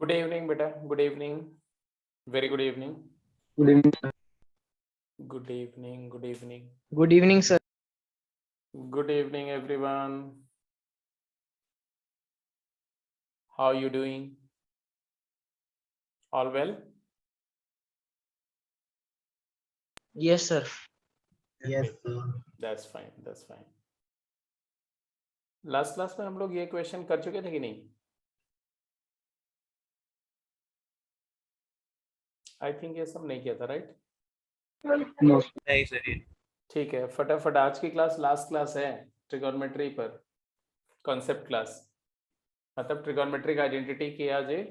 Good evening बेटा, good evening, very good evening, Good evening, sir. Good evening, good evening, Good evening, sir. Good evening everyone. How you doing? All well? Yes, sir. Yes, that's fine, that's fine. Last class में हम लोग ये question कर चुके थे कि नहीं? I think ये सब नहीं किया था, राइट? No. नहीं सर, ये ठीक है, फटाफट आज की क्लास लास्ट क्लास है ट्रिगोनोमेट्री पर, कॉन्सेप्ट क्लास, मतलब ट्रिगोनोमेट्रिक आइडेंटिटी की आज ये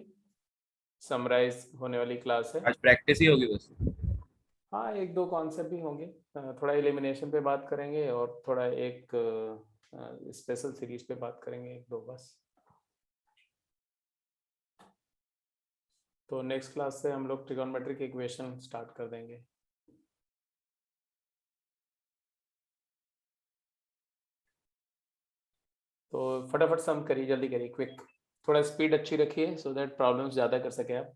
समराइज होने वाली क्लास है. आज प्रैक्टिस ही होगी बस. हाँ, एक दो कॉन्सेप्ट भी होंगे, थोड़ा एलिमिनेशन पे बात करेंगे और थोड़ा एक स्पेशल सीरीज पे बात करेंगे, एक दो बस. तो नेक्स्ट क्लास से हम लोग ट्रिगोनोमेट्रिक इक्वेशन स्टार्ट कर देंगे. तो फटाफट सम करिए, जल्दी करिए, क्विक, थोड़ा स्पीड अच्छी रखिए सो दैट प्रॉब्लम्स ज़्यादा कर सके आप.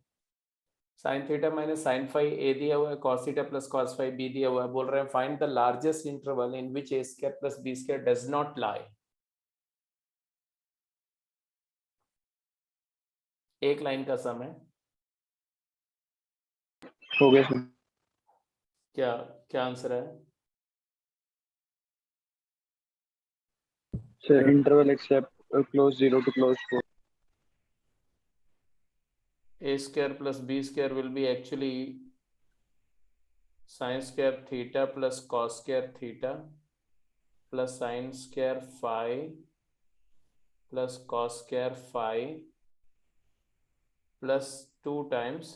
Sine theta minus sine five A दिया हुआ है, cos theta plus cos five B दिया हुआ है. बोल रहे हैं find the largest interval in which A square plus B square does not lie. एक लाइन का सम है. हो गया सर. क्या क्या आंसर है? Sir, interval except close 0 to close 4. A square plus b square will be actually sin square theta plus cos square theta plus sin square phi plus cos square phi plus 2 times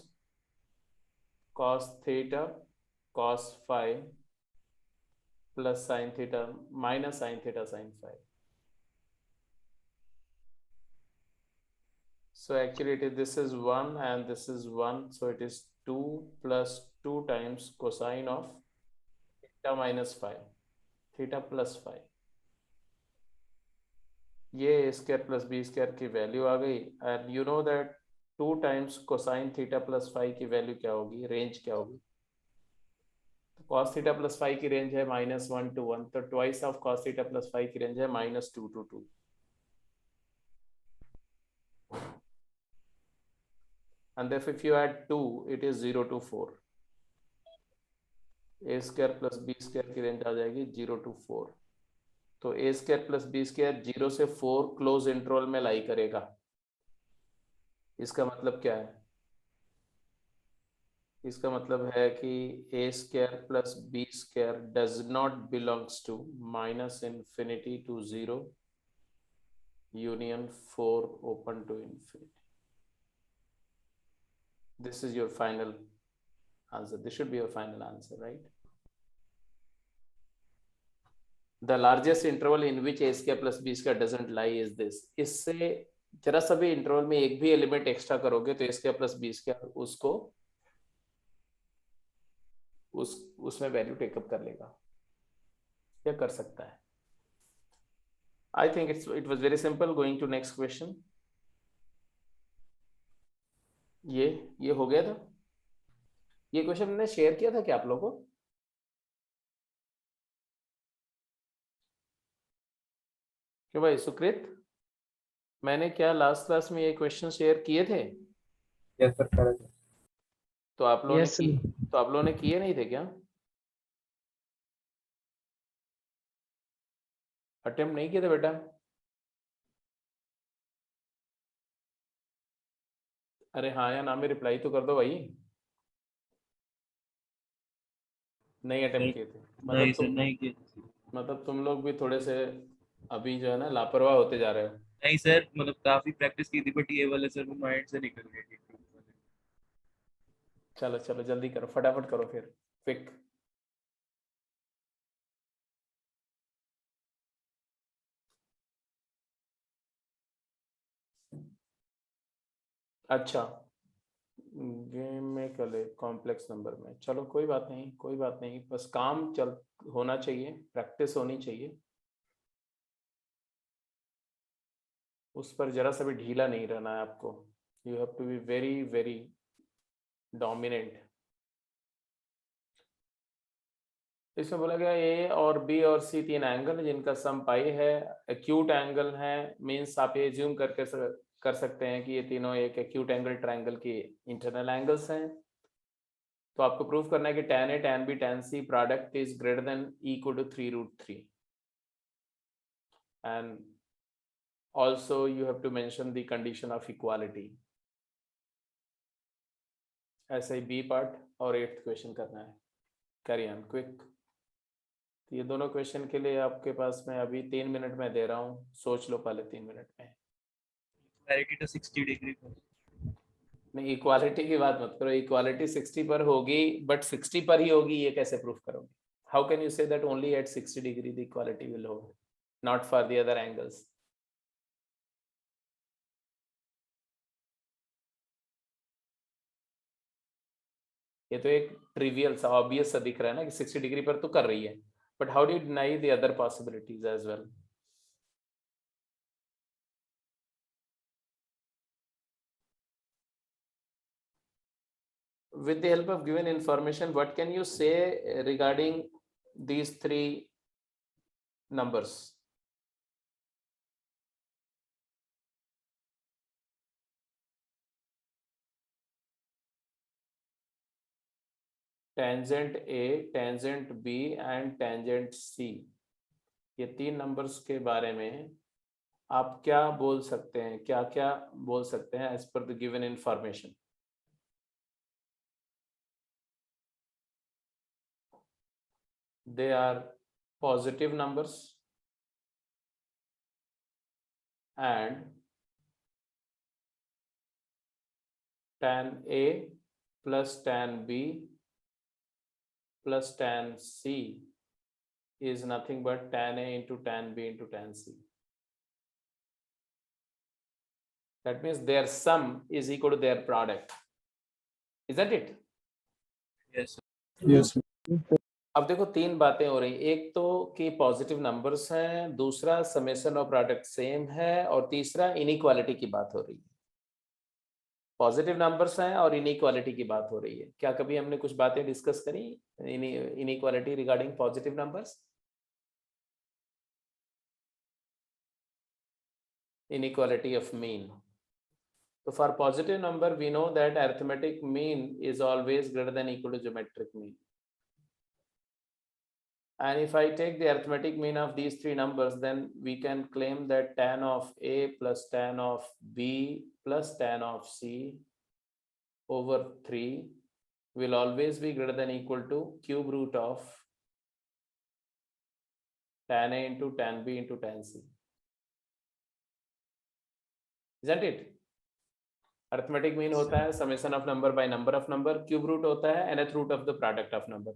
cos theta cos phi plus sin theta minus sin theta sin phi. So actually it is, this is 1 and this is 1, so it is 2 plus 2 times cosine of theta minus phi, theta plus phi. ये a square plus b square की value आ गई. And you know that 2 times cosine theta plus phi की value क्या होगी, range क्या होगी? Cos theta plus phi की रेंज है -1 to 1, तो twice of cos theta plus phi की रेंज है -2 to 2. And therefore if you add 2 it is 0 to 4. a square plus B square की रेंज आ जाएगी 0 to 4. तो a square plus B square 0 से 4 क्लोज इंटरवल में लाई करेगा. इसका मतलब क्या है? इसका मतलब है कि a square plus B square does not belongs to -infinity to 0 union 4 open to infinity. This is your final answer. This should be your final answer, right? The largest interval in which a square plus b square doesn't lie is this. इससे जरा सा भी interval में एक भी element extra करोगे तो a square plus B square उसको उसमें वैल्यू टेकअप कर लेगा या कर सकता है. I think it was very simple. Going to next question. ये हो गया था. ये क्वेश्चन मैंने शेयर किया था क्या आप लोगों को? क्यों भाई सुकृत, मैंने क्या लास्ट क्लास में ये क्वेश्चन शेयर किए थे? Yes sir, correct. तो आप लोगों ने Yes, की, sir. तो आप लोगों ने किए नहीं थे क्या? अटेम्प्ट नहीं किए थे बेटा? अरे हाँ या ना में रिप्लाई तो कर दो भाई. नहीं अटेम्प्ट किए थे नहीं सर, नहीं किए. मतलब तुम लोग भी थोड़े से अभी जो है ना लापरवाह होते जा रहे हो. नहीं सर, मतलब काफी प्रैक्टिस की थी, बट ये वाले सर वो माइंड से निकल गए. चलो चलो जल्दी करो, फटाफट करो फिर, क्विक. अच्छा, गेम में कल कॉम्प्लेक्स नंबर में, चलो कोई बात नहीं, कोई बात नहीं, बस काम चल होना चाहिए, प्रैक्टिस होनी चाहिए, उस पर जरा सा भी ढीला नहीं रहना है आपको. You have to be very very dominant. इसमें बोला गया ए और बी और सी तीन एंगल जिनका सम पाई है, एक्यूट एंगल है, मींस आप ये एज्यूम कर सकते हैं कि ये तीनों एक एक्यूट एंगल ट्रायंगल की इंटरनल एंगल्स हैं। तो आपको प्रूव करना है कि tan A tan B tan C product is greater than equal to 3√3 and also you have to mention the condition of equality. ऐसे ही बी पार्ट और 8th क्वेश्चन करना है। Carry on quick. ये दोनों क्वेश्चन के लिए आपके पास मैं अभी 3 मिनट में दे रहा हूँ, सोच लो पहले 3 मिनट में। इक्वालिटी तो 60 डिग्री पर। नहीं, इक्वालिटी की बात मत करो, इक्वालिटी 60 पर होगी, बट 60 पर ही होगी ये कैसे प्रूफ करोगे? How can you say that only at 60 degree the equality will hold, not for the other angles? ये तो एक ट्रिवियल सा ऑब्वियस सा दिख रहा है ना कि 60 डिग्री पर तो कर रही है, but how do you deny the other possibilities as well? With the help of given information, what can you say regarding these three numbers? Tangent A, tangent B and tangent C, ये तीन numbers के बारे में आप क्या बोल सकते हैं, क्या क्या बोल सकते हैं as per the given information? They are positive numbers and tan A plus tan B plus tan C is nothing but tan A into tan B into tan C. That means their sum is equal to their product, isn't it? Yes. Yes. अब देखो तीन बातें हो रही, एक तो कि positive numbers हैं, दूसरा समेशन ऑफ प्रोडक्ट सेम है, और तीसरा इनइक्वालिटी की बात हो रही है। पॉजिटिव नंबर्स हैं और इनइक्वालिटी की बात हो रही है। क्या कभी हमने कुछ बातें डिस्कस करी inequality regarding positive numbers? Inequality of mean. So for positive number, we know that arithmetic mean is always greater than equal to geometric mean. And if I take the arithmetic mean of these three numbers, then we can claim that tan of A plus tan of B plus tan of C over 3 will always be greater than equal to cube root of tan A into tan B into tan C. Isn't it? Arithmetic mean होता है summation of number by number of number, cube root होता है nth root of the product of number.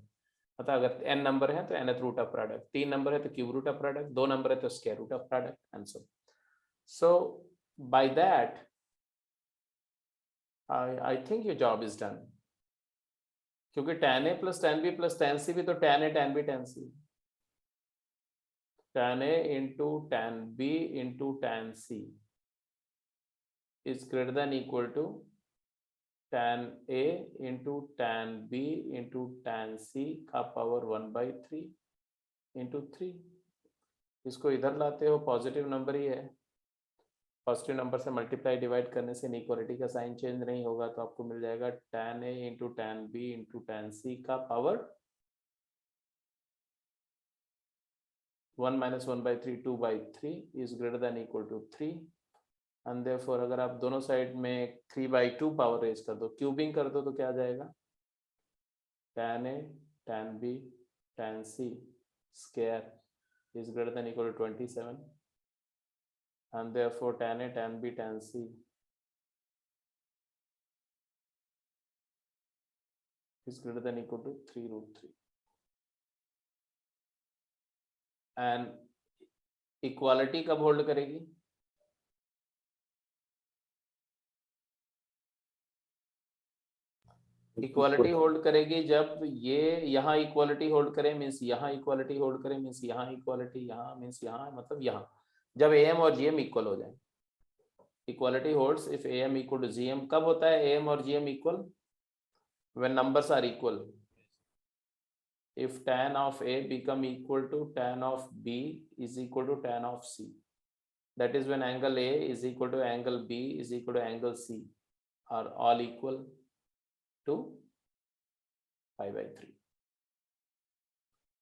मतलब अगर n number है तो nth root of product, 3 number है तो cube root of product, 2 number है तो square root of product, and so. So by that, I think your job is done. क्योंकि tan A plus tan B plus tan C भी तो tan A tan B tan C, tan A into tan B into tan C is greater than equal to tan A into tan B into tan C का power 1/3 into 3. इसको इधर लाते हो, positive number ही है, positive number से multiply divide करने से inequality का sign change नहीं होगा, तो आपको मिल जाएगा tan A into tan B into tan C का power 1 minus 1/3 2/3 is greater than equal to 3. And therefore अगर आप दोनों साइड में 3/2 पावर रेज कर दो, क्यूबिंग कर दो, तो क्या आ जाएगा? tan A tan B tan C square is greater than equal to 27 and therefore tan A tan B tan C is greater than equal to 3√3. And equality कब hold करेगी? Equality hold करेगी जब ये यहाँ इक्वालिटी होल्ड करे, means यहाँ equality hold करे, means यहाँ इक्वालिटी, यहाँ मीन्स यहाँ, मतलब यहाँ, जब AM और GM इक्वल हो जाए। Equality holds if am equal to gm. कब होता है am और gm equal? When numbers are equal. if tan of a become equal to tan of b is equal to tan of c, that is when angle a is equal to angle b is equal to angle c are all equal to pi by 3.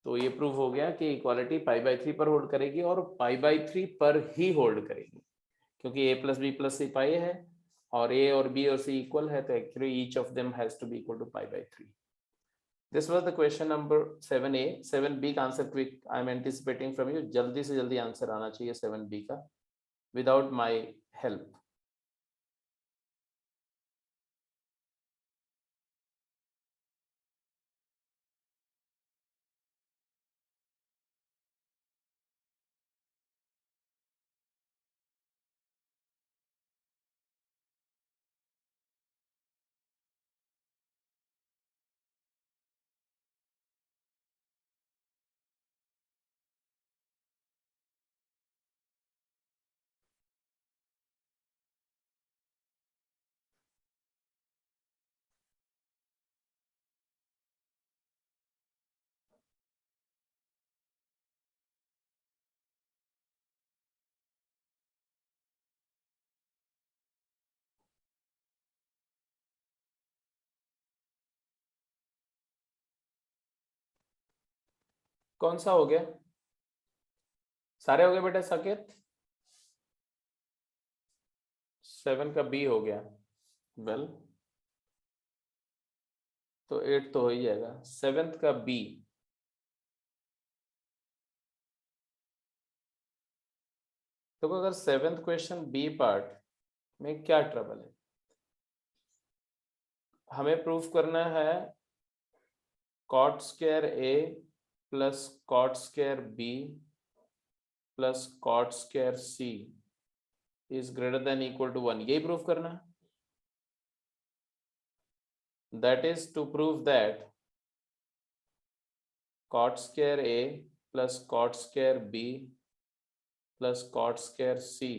तो ये prove हो गया कि equality pi by 3 पर hold करेगी और पाई by 3 पर ही hold करेगी, क्योंकि a प्लस बी प्लस सी पाई है और a और b और c इक्वल है, तो actually each of them has to be equal to pi by 3. This was the question number 7a. 7b का answer quick I am anticipating from you. जल्दी से जल्दी आंसर आना चाहिए 7b का विदाउट माय हेल्प. कौन सा हो गया? सारे हो गए बेटा साकेत? 7 का बी हो गया. वेल तो 8 तो हो ही जाएगा. 7th का बी. तो अगर 7th क्वेश्चन बी पार्ट में क्या ट्रबल है? हमें प्रूफ करना है cot square a plus cot square b plus cot square c is greater than equal to 1. यही प्रूफ करना है. That is to prove that cot square a plus cot square b plus cot square c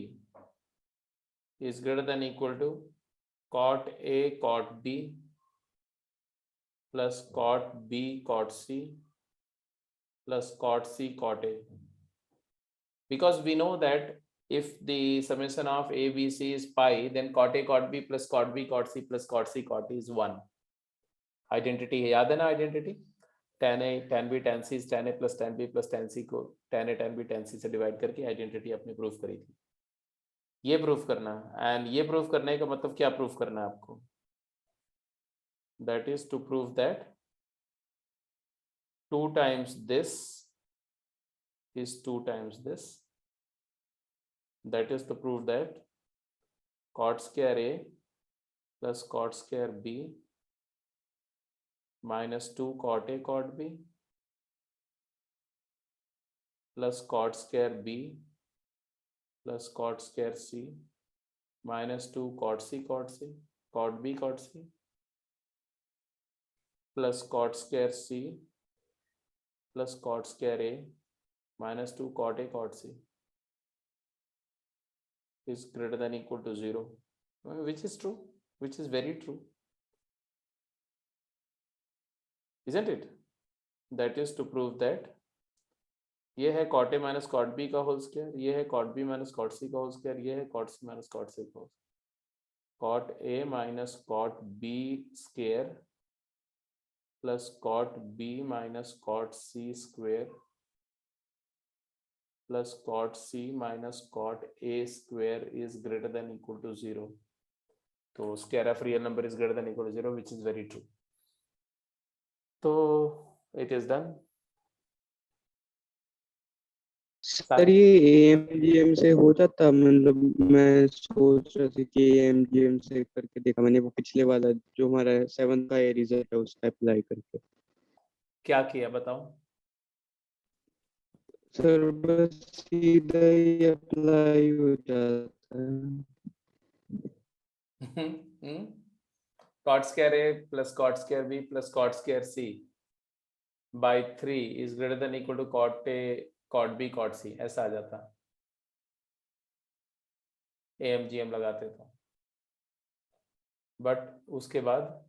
is greater than equal to cot a cot b plus cot b cot c plus cot c cot a. Because we know that if the summation of a b c is pi, then cot a cot b plus cot b cot c plus cot c cot a is 1. Identity है, याद है ना identity? tan a tan b tan c is tan a plus tan b plus tan c को tan a tan b tan c से divide करके identity अपने proof करी थी. ये प्रूफ करना है. एंड ये प्रूफ करने का मतलब क्या प्रूफ करना है आपको? That is to prove that 2 times this is 2 times this. That is to prove that cot square a plus cot square b minus 2 cot a cot b plus cot square b plus cot square c minus 2 cot c cot c cot b cot c plus cot square c plus cot square a minus 2 cot a cot c is greater than equal to 0, which is true, which is very true, isn't it? That is to prove that ये है cot a minus cot b का whole square, ये है cot b minus cot c का whole square, ये है cot c minus cot c का whole. cot a minus cot b square plus cot b minus cot c square plus cot c minus cot a square is greater than equal to 0. तो square of real number is greater than equal to 0, which is very true. तो it is done. Sir ये AMGM से हो जाता? मतलब मैं सोच रहा था कि AMGM से करके देखा मैंने, वो पिछले वाला जो हमारा 7th का रिजल्ट है उसका अप्लाई करके. क्या किया बताओ? सर बस सीधा ही अप्लाई हो जाता है. cot square a plus cot square b plus cot square c by 3 is greater than equal to cot a cot b cot c, ऐसा आ जाता. AMGM लगाते तो, बट उसके बाद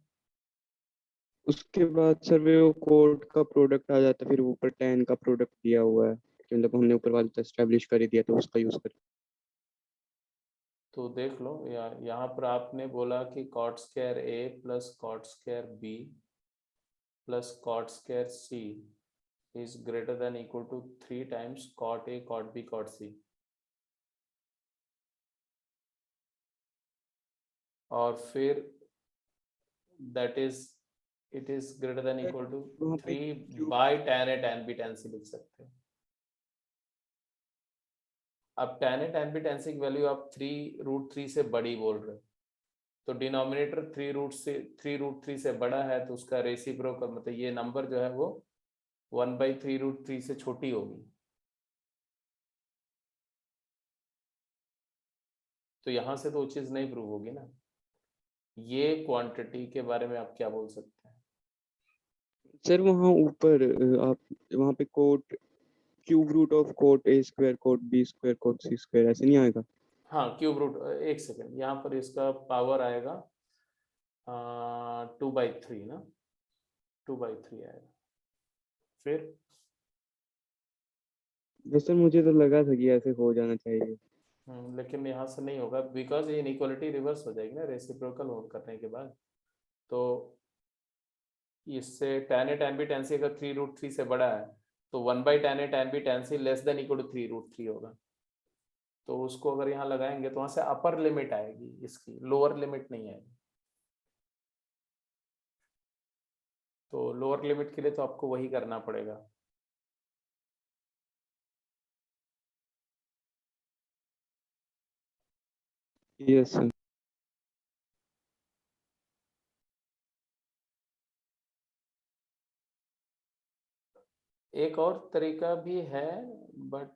सर वो कोड का प्रोडक्ट आ जाता है, फिर ऊपर 10 का प्रोडक्ट दिया हुआ है, मतलब हमने ऊपर वाले तो एस्टेब्लिश कर ही दिया, तो उसका यूज कर। तो देख लो यहाँ पर आपने बोला कि cot square A plus cot square B plus cot square C is greater than equal to 3 times cot A, cot B, cot C, और फिर that is it is greater than equal to वहाँ पे 3 by tan A tan B tan C लिख सकते हैं। अब tan A tan B tan C की value आप 3√3 से बड़ी बोल रहे हो, तो डिनोमिनेटर 3√3 से बड़ा है, तो उसका रेसिप्रोकल मतलब ये नंबर जो है वो 1/3√3 से छोटी होगी। तो यहां से तो वो चीज नहीं प्रूव होगी ना। ये क्वांटिटी के बारे में आप क्या बोल सकते हैं? सर वहाँ ऊपर आप वहाँ पे cot cube root of cot A square cot B square cot C square ऐसे नहीं आएगा? हाँ क्यूब रूट, एक सेकेंड, यहाँ पर इसका पावर आएगा 2/3 ना, 2/3 आएगा। फिर वैसे मुझे तो लगा था कि ऐसे हो जाना चाहिए। लेकिन यहाँ से नहीं होगा, बिकॉज ये इनइक्वालिटी रिवर्स हो जाएगी ना रेसिप्रोकल करने के बाद। तो इससे tan A tan B tan C अगर 3√3 से बड़ा है, तो 1/tan A tan B tan C less than equal to 3√3 होगा। तो उसको अगर यहाँ लगाएंगे तो वहां से अपर लिमिट आएगी, इसकी लोअर लिमिट नहीं आएगी। तो लोअर लिमिट के लिए तो आपको वही करना पड़ेगा। Yes sir. एक और तरीका भी है, बट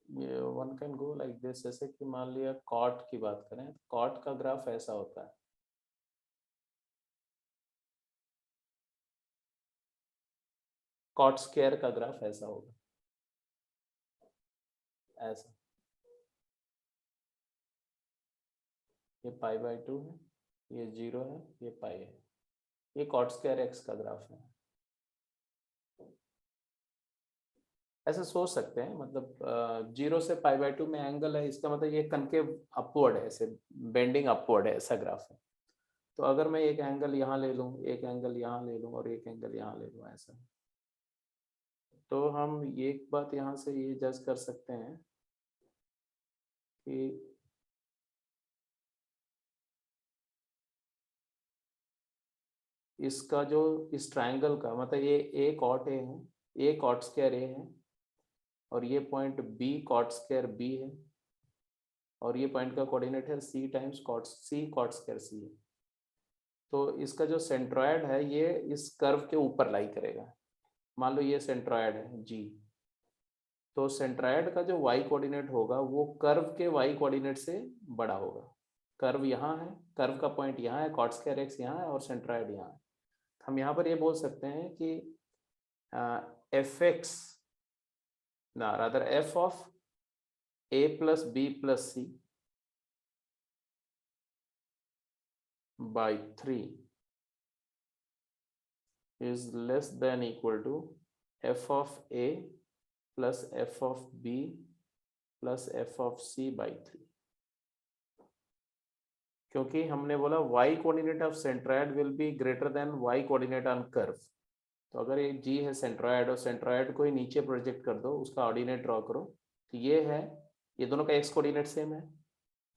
ये one can go like this, जैसे कि मान लिया कॉट की बात करें, कॉट का ग्राफ ऐसा होता है, कॉट स्क्वायर का ग्राफ ऐसा होगा, ऐसा। ये π/2 है, ये 0 है, ये पाई है, ये कॉट स्क्वायर एक्स का ग्राफ है। ऐसे सोच सकते हैं, मतलब 0 से π/2 में एंगल है, इसका मतलब ये कनकेव अपवर्ड है, ऐसे बेंडिंग अपवर्ड है, ऐसा ग्राफ है। तो अगर मैं एक एंगल यहाँ ले लूँ, एक एंगल यहाँ ले लूँ और एक एंगल यहाँ ले लूँ, ऐसा, तो हम एक बात यहाँ से ये जज कर सकते हैं कि इसका जो इस ट्रायंगल का मतलब ये ए कॉट ए है, ए कॉट स्क्वायर ए है, और ये point B cot square B है, और ये पॉइंट का कोऑर्डिनेट है C times cot C cot square C है। तो इसका जो सेंट्रॉयड है ये इस कर्व के ऊपर लाई करेगा। मान लो ये सेंट्रॉयड है जी, तो सेंट्रॉयड का जो वाई कोऑर्डिनेट होगा वो कर्व के वाई कोऑर्डिनेट से बड़ा होगा। कर्व यहाँ है, कर्व का पॉइंट यहाँ है, कॉट स्क्वायर एक्स यहाँ है और सेंट्रॉयड यहाँ है। हम यहाँ पर ये बोल सकते हैं कि एफ एक्स ना rather f of A plus B plus c by 3 is less than equal to f of a plus f of b plus f of c by 3, क्योंकि हमने बोला y coordinate of centroid will be greater then y coordinate on curve. तो अगर एक g है centroid और centroid को ही नीचे प्रोजेक्ट कर दो, उसका ऑर्डिनेट ड्रॉ करो, तो ये है, ये दोनों का x कोऑर्डिनेट सेम है,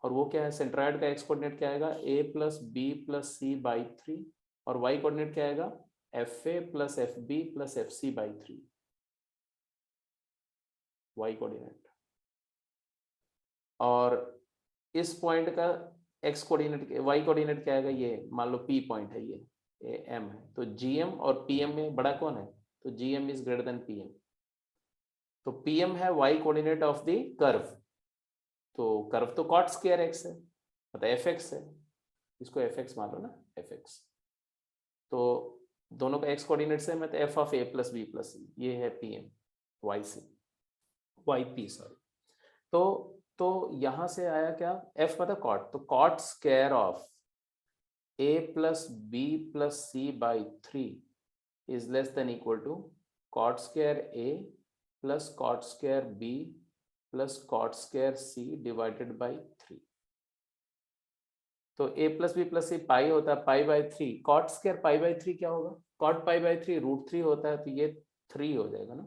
और वो क्या है, सेंट्रॉयड का x कोऑर्डिनेट क्या आएगा, a plus B plus c by 3, और y कोऑर्डिनेट क्या आएगा, f a plus f b plus f c by 3, y coordinate. और इस पॉइंट का x कोऑर्डिनेट y कोऑर्डिनेट क्या आएगा, ये मान लो p पॉइंट है, ये m है, तो gm और pm में बड़ा कौन है, तो gm is greater then pm। तो pm है y coordinate of the curve, तो कर्व तो कॉट स्क्वायर एक्स है, मतलब एफ एक्स है, इसको एफ एक्स मान लो ना, एफ एक्स। तो दोनों का एक्स कोऑर्डिनेट से, मतलब F of A plus B plus C, ये है पी एम वाई से। YP sorry. तो यहां से आया क्या, F मतलब कॉट, तो cot square of A plus B plus C by 3 is less than equal to cot square A plus cot square B plus cot square C divided by 3। तो A plus B plus C pi होता है pi by 3, cot square pi by 3 क्या होगा, cot pi by 3 √3 होता है, तो ये 3 हो जाएगा ना।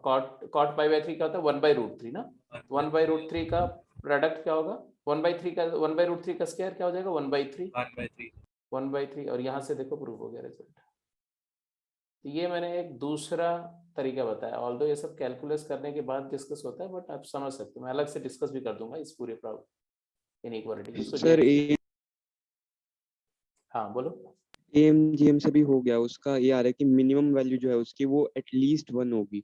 कॉट पाई बाई 3 क्या होता है, 1/√3 ना। 1/√3 का प्रोडक्ट क्या होगा, 1/3 का 1/√3 का स्क्वायर क्या हो जाएगा, 1/3। 1/3 1/3 और यहाँ से देखो प्रूफ हो गया रिजल्ट। तो ये मैंने एक दूसरा तरीका बताया, ऑल्दो ये सब कैलकुलेट करने के बाद डिस्कस होता है, बट आप समझ सकते हो, मैं अलग से डिस्कस भी कर दूंगा इस पूरे प्रॉब्लम इनइक्वालिटी। सर हाँ बोलो। AMGM से भी हो गया, उसका ये आ रहा है कि मिनिमम वैल्यू जो है उसकी वो एटलीस्ट 1 होगी।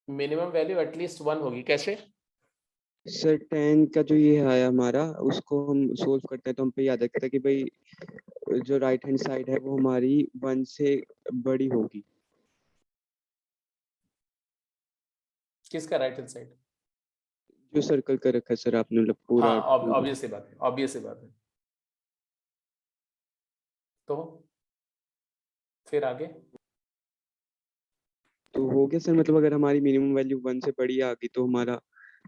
मिनिमम वैल्यू एटलीस्ट 1 होगी, कैसे? सर tan का जो ये है हमारा, उसको हम सोल्व करते हैं तो हम पे याद रखता है कि भाई जो राइट हैंड साइड है वो हमारी 1 से बड़ी होगी। किसका राइट हैंड साइड? जो सर्कल कर रखा है सर आपने, मतलब पूरा हाँ ऑब्वियस सी बात है, ऑब्वियस सी बात है। तो फिर आगे तो हो गया सर, मतलब अगर हमारी मिनिमम वैल्यू 1 से बड़ी आ गई तो हमारा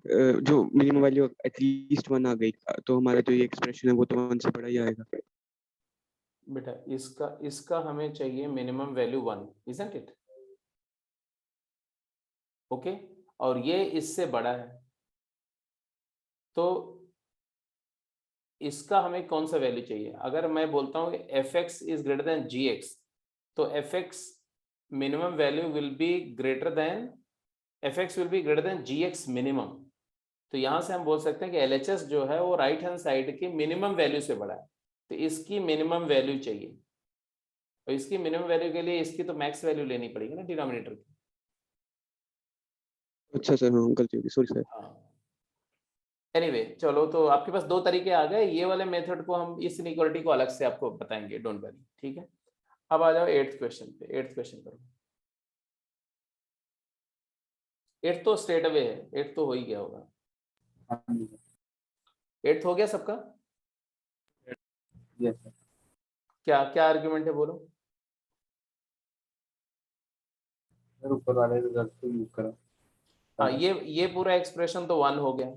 जो मिनिमम वैल्यू एटलीस्ट 1 आ गई तो हमारा जो ये एक्सप्रेशन है वो तो 1 से बड़ा ही आएगा। बेटा इसका हमें चाहिए minimum value 1, isn't it? Okay, और ये इससे बड़ा है, तो इसका हमें कौन सा वैल्यू चाहिए? अगर मैं बोलता हूँ F X is greater than G X, तो F X minimum value will be greater than, F X will be greater than G X minimum. तो यहां से हम बोल सकते हैं कि LHS जो है वो राइट हैंड साइड की मिनिमम वैल्यू से बड़ा है, तो इसकी मिनिमम वैल्यू चाहिए, और इसकी मिनिमम वैल्यू के लिए इसकी तो मैक्स वैल्यू लेनी पड़ेगी ना डिनोमिनेटर की। अच्छा सर, हाँ गलती होगी, सॉरी सर। हाँ एनीवे चलो, तो आपके पास दो तरीके आ गए, ये वाले मेथड को हम इस इनइक्वालिटी को अलग से आपको बताएंगे, डोंट वरी, ठीक है। अब आ जाओ एट्थ क्वेश्चन पे, एट्थ क्वेश्चन करो। एट्थ तो स्ट्रेट अवे है, एट्थ तो हो ही गया होगा, एट्थ हो गया सबका? Yes sir. क्या क्या आर्ग्यूमेंट है बोलो। सर ऊपर वाले रिजल्ट को यूज करो। हाँ ये पूरा एक्सप्रेशन तो 1 हो गया,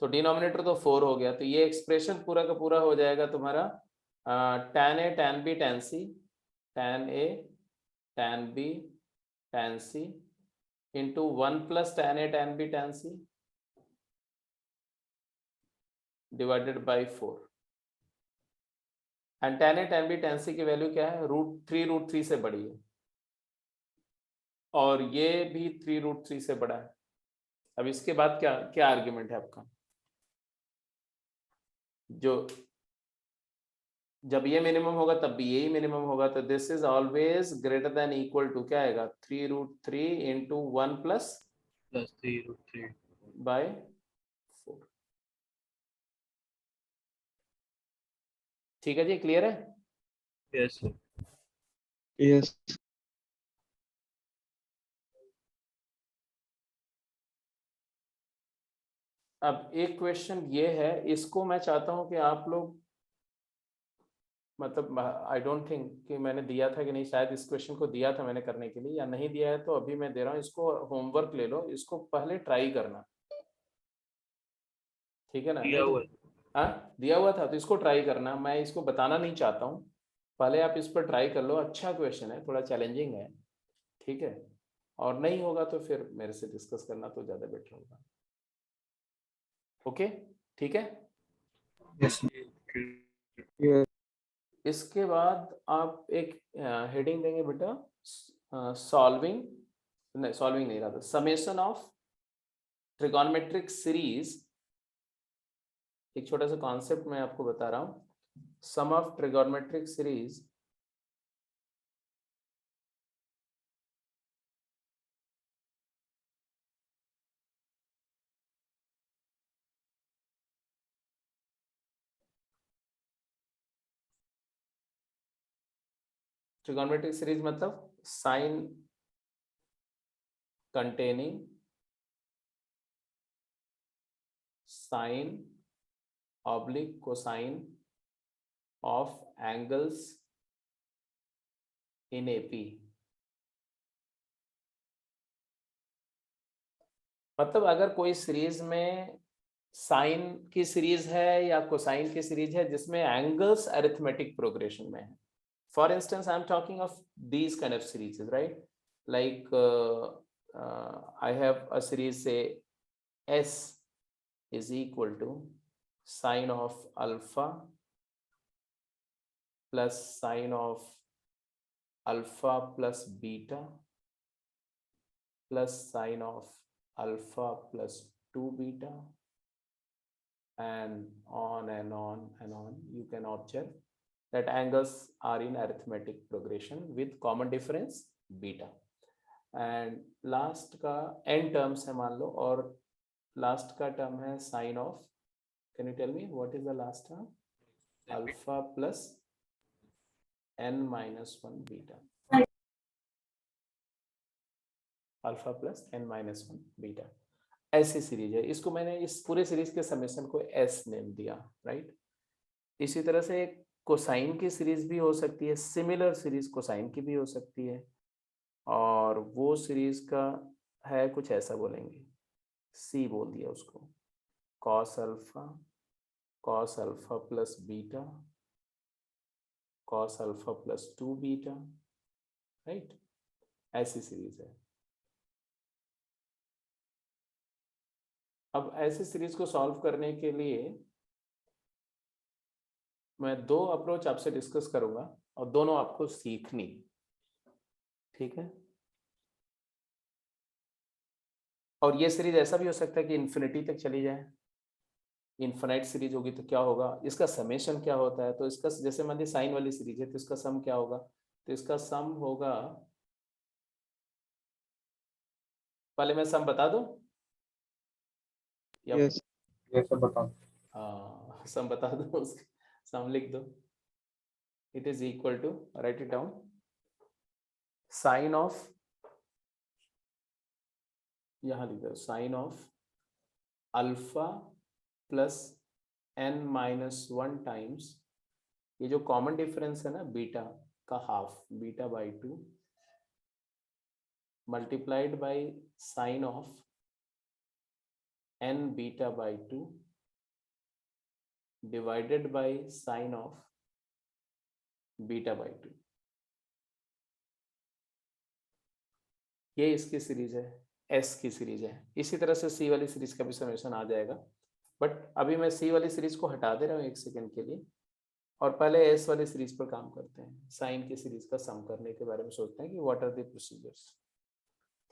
तो डिनोमिनेटर तो 4 हो गया, तो ये एक्सप्रेशन पूरा का पूरा हो जाएगा तुम्हारा tan A tan B tan C, tan A tan B tan C into 1 plus tan A tan B tan C divided by 4। And tan A tan B tan C की वैल्यू क्या है, √3 से बड़ी है, और ये भी 3√3 से बड़ा है। अब इसके बाद क्या क्या आर्ग्यूमेंट है आपका, जो जब ये मिनिमम होगा तब भी यही मिनिमम होगा, तो this is always greater than equal to क्या आएगा, 3√3 इंटू 1 प्लस 3√3 बाय 4। ठीक है जी, क्लियर है? Yes sir. यस। अब एक क्वेश्चन ये है, इसको मैं चाहता हूं कि आप लोग, मतलब आई डोंट थिंक कि मैंने दिया था कि नहीं, शायद इस क्वेश्चन को दिया था मैंने करने के लिए, या नहीं दिया है तो अभी मैं दे रहा हूँ, इसको होमवर्क ले लो, इसको पहले ट्राई करना, ठीक है ना? दिया नहीं हुआ है। हाँ दिया हुआ था, तो इसको ट्राई करना, मैं इसको बताना नहीं चाहता हूँ, पहले आप इस पर ट्राई कर लो, अच्छा क्वेश्चन है, थोड़ा चैलेंजिंग है, ठीक है। और नहीं होगा तो फिर मेरे से डिस्कस करना तो ज़्यादा बेटर होगा, ओके ठीक है। यस यस इसके बाद आप एक हेडिंग देंगे बेटा, सॉल्विंग, नहीं सॉल्विंग नहीं रहा, समेशन ऑफ ट्रिगोनोमेट्रिक सीरीज। एक छोटा सा कॉन्सेप्ट मैं आपको बता रहा हूँ, sum of trigonometric series trigonometric series मतलब sine containing sine oblique cosine of angles in AP। मतलब अगर कोई सीरीज में साइन की सीरीज है या कोसाइन की सीरीज है जिसमें एंगल्स अरिथमेटिक प्रोग्रेशन में है। For instance I am talking of these kind of series, right? Like I have a series, say S is equal to sine of alpha plus sine of alpha plus beta plus sine of alpha plus 2 beta, and on and on and on. You can observe that angles are in arithmetic progression with common difference beta. And last का n terms है मान लो, और last का term है sine of, can you tell me what is the last term? Alpha plus n minus 1 beta, alpha plus n minus 1 beta. ऐसी series है, इसको मैंने इस पूरे सीरीज के समेशन को s नेम दिया, राइट? इसी तरह से कोसाइन की सीरीज भी हो सकती है, सिमिलर सीरीज कोसाइन की भी हो सकती है, और वो सीरीज का है कुछ ऐसा, बोलेंगे सी बोल दिया उसको, cos alpha plus beta, cos alpha plus 2 beta, right? ऐसी सीरीज है। अब ऐसी सीरीज को सॉल्व करने के लिए मैं दो अप्रोच आपसे डिस्कस करूंगा और दोनों आपको सीखनी, ठीक है? और ये सीरीज ऐसा भी हो सकता है कि इन्फिनिटी तक चली जाए। इनफाइनाइट सीरीज होगी तो क्या होगा, इसका समेशन क्या होता है? तो इसका, जैसे मान ली साइन वाली सीरीज है तो इसका सम क्या होगा? तो इसका सम होगा, पहले मैं सम बता दूं या यस ये सब बताओ। सम बता दो, उसके सम लिख दो। It is equal to, write it down, sine of, यहां लिख दो, sine of alpha plus n minus 1 times, ये जो कॉमन डिफरेंस है ना बीटा का half, beta by 2 multiplied by sine of n beta by 2 divided by sine of beta by 2। ये इसकी सीरीज है, S की सीरीज है। इसी तरह से C वाली सीरीज का भी समेशन आ जाएगा, बट अभी मैं C वाली सीरीज को हटा दे रहा हूँ एक सेकेंड के लिए, और पहले S वाली सीरीज पर काम करते हैं। साइन की सीरीज का सम करने के बारे में सोचते हैं कि व्हाट आर द प्रोसीजर्स,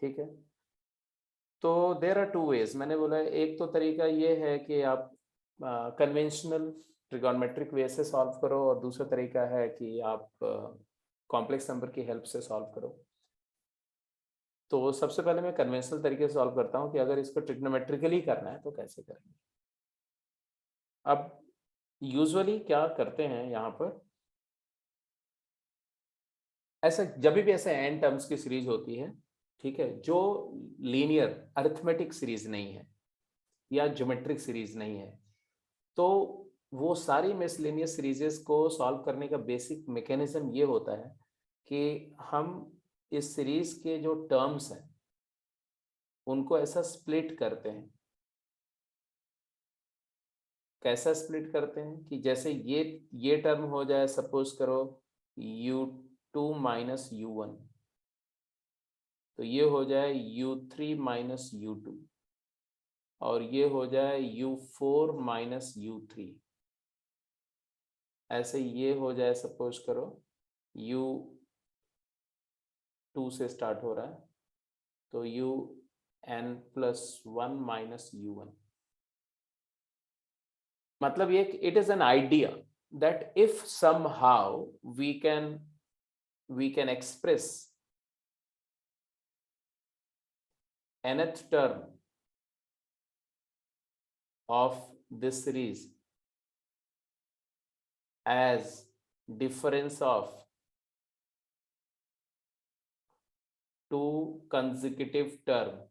ठीक है? तो देयर आर 2 वेज, मैंने बोला एक तो तरीका ये है कि आप कन्वेंशनल ट्रिगोनोमेट्रिक वे से सॉल्व करो, और दूसरा तरीका है कि आप कॉम्प्लेक्स नंबर की हेल्प से सॉल्व करो। तो सबसे पहले मैं कन्वेंशनल तरीके से सॉल्व करता हूँ कि अगर इसको ट्रिग्नोमेट्रिकली करना है तो कैसे करेंगे। अब यूजुअली क्या करते हैं यहाँ पर, ऐसा जब भी ऐसे n टर्म्स की सीरीज होती है, ठीक है, जो लीनियर अरिथमेटिक सीरीज नहीं है या ज्योमेट्रिक सीरीज नहीं है, तो वो सारी मिसलेनियस सीरीजेस को सॉल्व करने का बेसिक मैकेनिज्म ये होता है कि हम इस सीरीज के जो टर्म्स हैं उनको ऐसा स्प्लिट करते हैं। कैसा स्प्लिट करते हैं कि जैसे ये टर्म हो जाए, सपोज करो u2 माइनस u1, तो ये हो जाए u3 माइनस u2, और ये हो जाए u4 माइनस u3। ऐसे ये हो जाए, सपोज करो u2 से स्टार्ट हो रहा है तो un प्लस 1 माइनस u1। मतलब ये, it is an idea that if somehow we can express nth term of this series as difference of to consecutive term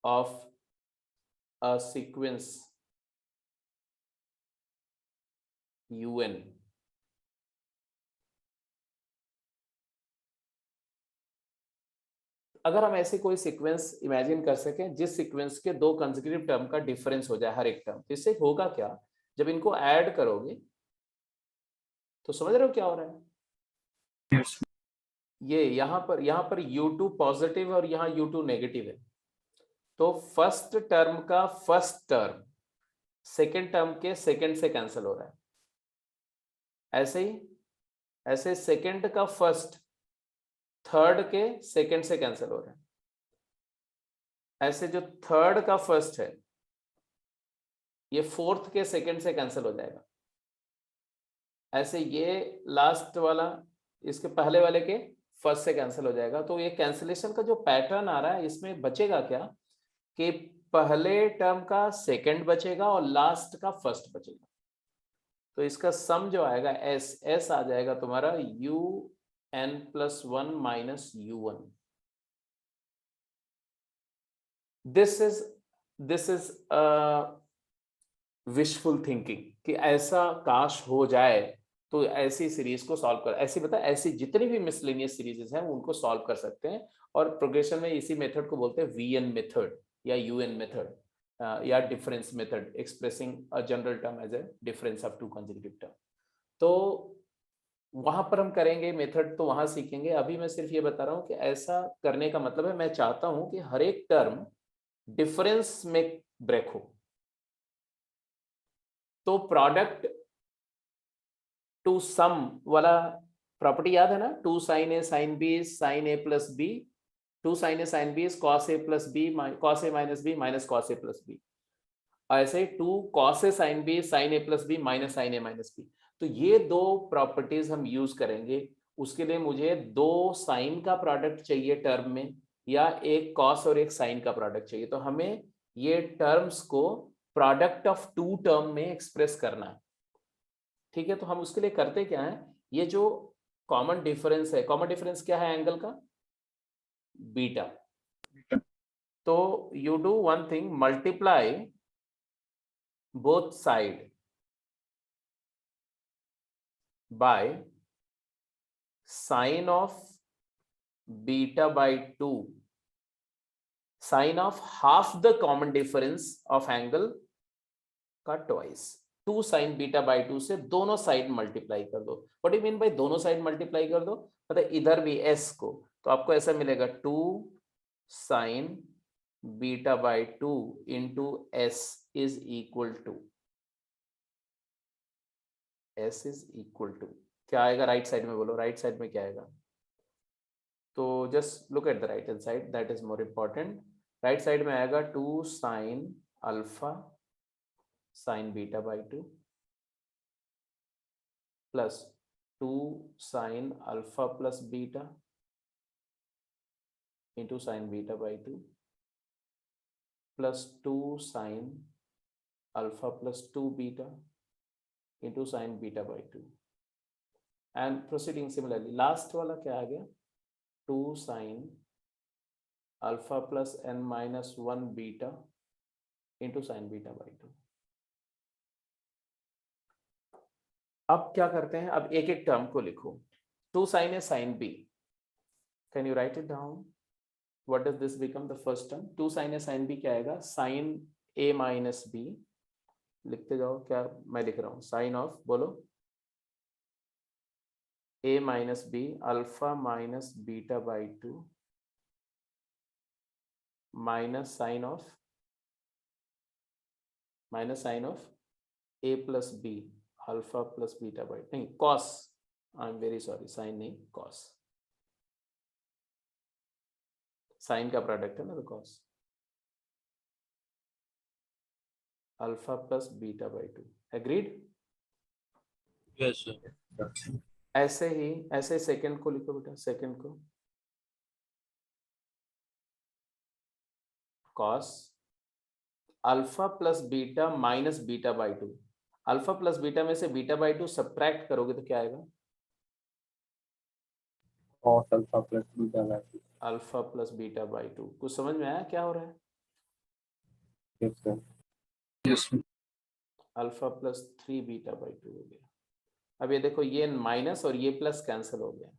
of a sequence un अगर हम ऐसे कोई सीक्वेंस इमेजिन कर सकें जिस sequence के दो कंसेक्यूटिव टर्म का डिफरेंस हो जाए हर एक टर्म, तो इससे होगा क्या, जब इनको ऐड करोगे तो समझ रहे हो क्या हो रहा है। Yes. ये यहाँ पर u2 पॉजिटिव और यहाँ u2 नेगेटिव है, तो फर्स्ट टर्म का फर्स्ट टर्म सेकेंड टर्म के सेकेंड से कैंसिल हो रहा है। ऐसे ही ऐसे सेकेंड का फर्स्ट थर्ड के सेकेंड से कैंसिल हो रहा है। ऐसे जो थर्ड का फर्स्ट है ये फोर्थ के सेकेंड से कैंसिल हो जाएगा। ऐसे ये लास्ट वाला इसके पहले वाले के फर्स्ट से कैंसिल हो जाएगा। तो ये कैंसिलेशन का जो पैटर्न आ रहा है इसमें बचेगा क्या कि पहले टर्म का सेकेंड बचेगा और लास्ट का फर्स्ट बचेगा। तो इसका सम जो आएगा एस आ जाएगा तुम्हारा un+1 minus u1। This is wishful thinking कि ऐसा काश हो जाए तो ऐसी सीरीज को सॉल्व कर, ऐसी बता ऐसी जितनी भी मिसलेनियस सीरीजेस हैं उनको सॉल्व कर सकते हैं। और प्रोग्रेशन में इसी मेथड को बोलते हैं वीएन मेथड या यूएन मेथड या difference method, expressing a general term as a difference of two consecutive term. तो वहां पर हम करेंगे मेथड, तो वहां सीखेंगे। अभी मैं सिर्फ ये बता रहा हूं कि ऐसा करने का मतलब है मैं चाहता हूं कि हर एक टर्म डिफरेंस में ब्रेक हो। तो प्रोडक्ट टू सम वाला प्रॉपर्टी याद है ना, two sine A sine B sine A plus B, two sine A sine B cos A plus B cos A minus B minus cos A plus B. ऐसे two cos A sine B sine A plus B minus sine A minus B. तो ये दो properties हम use करेंगे। उसके लिए मुझे दो साइन का प्रोडक्ट चाहिए टर्म में, या एक कॉस और एक साइन का प्रोडक्ट चाहिए। तो हमें ये टर्म्स को प्रोडक्ट ऑफ टू टर्म में एक्सप्रेस करना है। ठीक है, तो हम उसके लिए करते क्या है, ये जो कॉमन डिफरेंस है, कॉमन डिफरेंस क्या है एंगल का, बीटा। तो you do one thing, multiply both side by sine of beta by 2, sine of half the common difference of angle का ट्वाइस। 2 sin बीटा बाई 2 से दोनों साइड मल्टीप्लाई कर दो। व्हाट डू मीन बाय दोनों side multiply कर दो, मतलब इधर भी s को, तो आपको ऐसा मिलेगा 2 sin beta by 2 into s is equal to s is equal to क्या आएगा राइट साइड में, बोलो राइट साइड में क्या आएगा। तो just look at the right hand side, that is more important. Right side में आएगा 2 sin alpha sin beta by 2 plus 2 sin alpha plus beta into sin beta by 2 plus 2 sin alpha plus 2 beta into sin beta by 2 and proceeding similarly. Last वाला क्या आ गया, 2 sin alpha plus n minus 1 beta into sin beta by 2। अब क्या करते हैं, अब एक एक टर्म को लिखो। 2 sin a sin b, can you right it down, what does this become the first term. 2 sin a sin b क्या आएगा, sin a माइनस b, लिखते जाओ क्या मैं लिख रहा हूं, साइन ऑफ बोलो a minus B alpha minus beta by 2 minus sine of a plus B alpha plus beta by, नहीं cos, I am very sorry, sine नहीं कॉस, साइन का प्रोडक्ट है ना, तो cos alpha plus beta by 2। Agreed. Yes, sir. ऐसे ही ऐसे second को लिखो बेटा, सेकंड को cos alpha plus beta minus beta by 2। Alpha plus beta में से बीटा बाई 2 सब्ट्रैक्ट करोगे तो क्या आएगा, cos alpha plus beta by 2। Alpha plus beta by 2। कुछ समझ में आया क्या हो रहा है? Yes sir. Yes. Alpha plus 3 beta by 2 हो गया। अब ये देखो, ये माइनस और ये प्लस कैंसिल हो गया।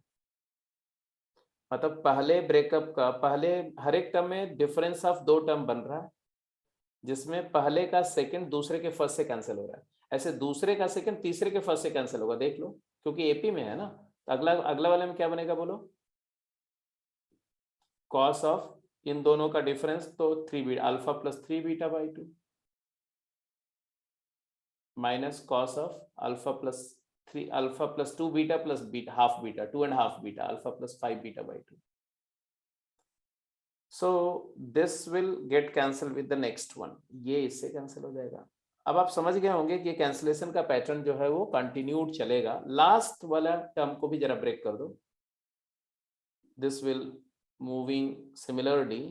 मतलब पहले ब्रेकअप का पहले हर एक टर्म में डिफरेंस ऑफ 2 टर्म बन रहा है, जिसमें पहले का सेकंड दूसरे के फर्स्ट से कैंसिल हो रहा है। ऐसे दूसरे का सेकंड तीसरे के फर्स्ट से कैंसिल होगा, देख लो, क्योंकि एपी में है ना। तो अगला अगला वाले में क्या बनेगा बोलो? कॉस ऑफ इन दोनों का डिफरेंस, तो 3 beta alpha plus 3 beta by 2 minus cos of alpha plus 2 beta plus beta half beta 2.5 beta alpha plus 5 beta by 2। So this will get cancel with the next one, ये इससे cancel हो जाएगा। अब आप समझ गए होंगे कि कैंसिलेशन का पैटर्न जो है वो कंटिन्यूड चलेगा। लास्ट वाला टर्म को भी जरा ब्रेक कर दो, दिस विल मूविंग सिमिलरली।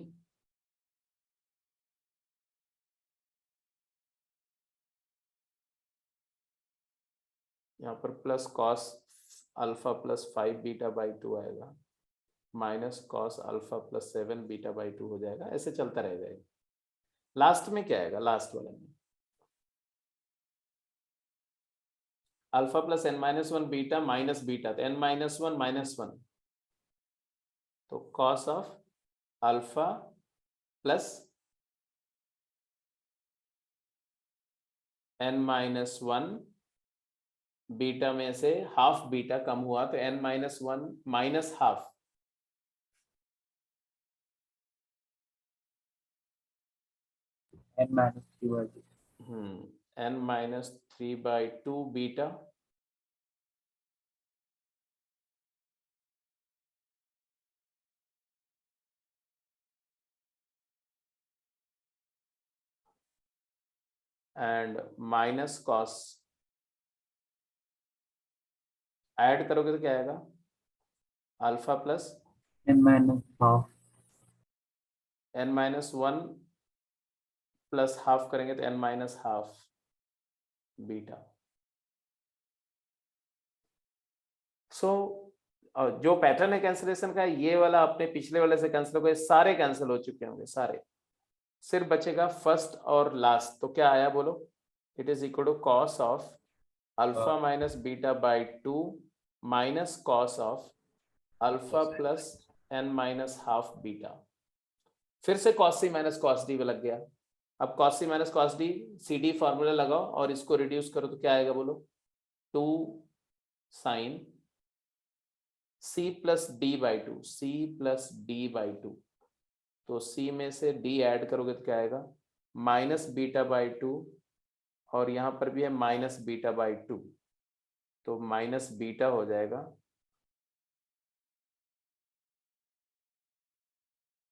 यहाँ पर plus cos alpha plus 5 beta by 2 आएगा, minus cos alpha plus 7 beta by 2 हो जाएगा। ऐसे चलता रह जाएगा। लास्ट में क्या आएगा? लास्ट वाले में alpha plus n minus 1 beta minus beta, तो n माइनस 1 माइनस 1, तो cos of alpha plus n minus 1 beta में से हाफ बीटा कम हुआ तो n minus 1 minus half, n minus 3 by 2। n minus 3 by 2 beta and minus cos, add करोगे तो क्या आएगा? Alpha plus n minus half n minus 1 plus half करेंगे तो n minus half beta. So जो पैटर्न है कैंसिलेशन का, ये वाला अपने पिछले वाले से कैंसिल हो गए, सारे कैंसिल हो चुके होंगे सारे। सिर्फ बचेगा फर्स्ट और लास्ट। तो क्या आया बोलो? It is equal to cos of alpha minus beta by 2 minus cos of alpha plus n minus half beta. फिर से cos C minus cos D लग गया। अब cos C minus cos D C D formula लगाओ और इसको reduce करो तो क्या आएगा बोलो? 2 sine c plus D by 2, c plus D by 2, तो c में से d ऐड करोगे तो क्या आएगा? माइनस बीटा बाई 2, और यहाँ पर भी है माइनस बीटा बाई 2, तो माइनस बीटा हो जाएगा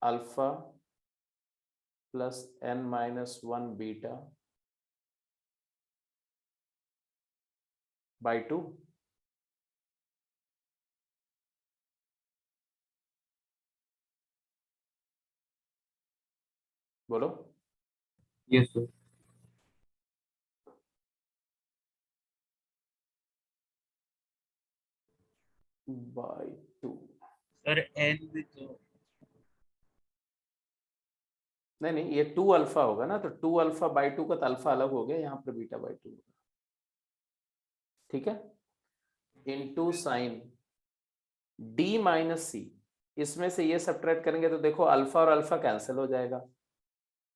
alpha plus n minus 1 beta by 2। बोलो। Yes sir. By 2 sir n with नहीं, ये 2 अल्फा होगा ना, तो 2 अल्फा बाई 2 का तो अल्फा अलग हो गया, यहाँ पर बीटा बाई 2 होगा। ठीक है, इनटू साइन डी माइनस सी, इसमें से ये सब्ट्रैक्ट करेंगे तो देखो अल्फा और अल्फा कैंसिल हो जाएगा,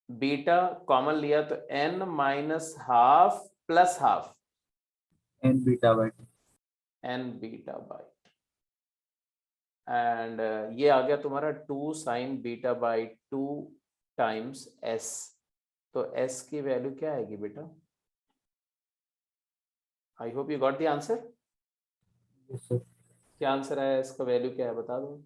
बीटा कॉमन लिया तो n minus half plus half n beta by 2। n beta by, and ये आ गया तुम्हारा 2 sign beta by 2 times s। तो s की वैल्यू क्या आएगी बेटा? आई hope you got the answer. Yes sir. क्या आंसर आया? इसका वैल्यू क्या है बता दो।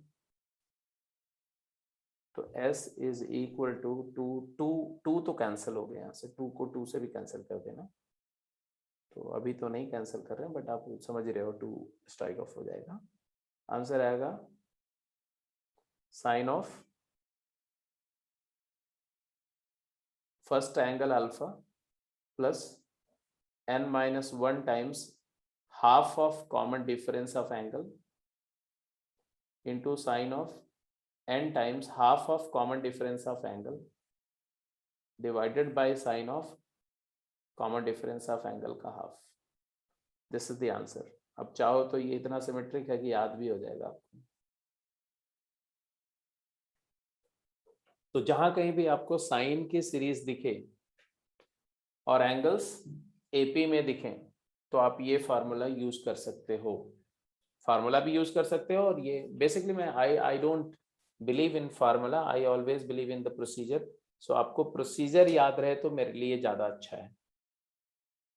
तो s इज इक्वल टू 2 तो कैंसिल हो गया, यहाँ से 2 को 2 से भी कैंसिल कर देना। तो अभी तो नहीं कैंसिल कर रहे हैं, बट आप समझ रहे हो, 2 स्ट्राइक ऑफ हो जाएगा। आंसर आएगा sine of first angle alpha plus n minus 1 times half of common difference of angle into sine of n times half of common difference of angle divided by sine of common difference of angle का half. This is the answer. अब चाहो तो ये इतना symmetric है कि याद भी हो जाएगा आपको. तो जहां कहीं भी आपको साइन की सीरीज दिखे और एंगल्स एपी में दिखें तो आप ये फार्मूला यूज कर सकते हो. फार्मूला भी यूज कर सकते हो और ये बेसिकली मैं I don't believe in formula, I always believe in the procedure. So आपको प्रोसीजर याद रहे तो मेरे लिए ज्यादा अच्छा है.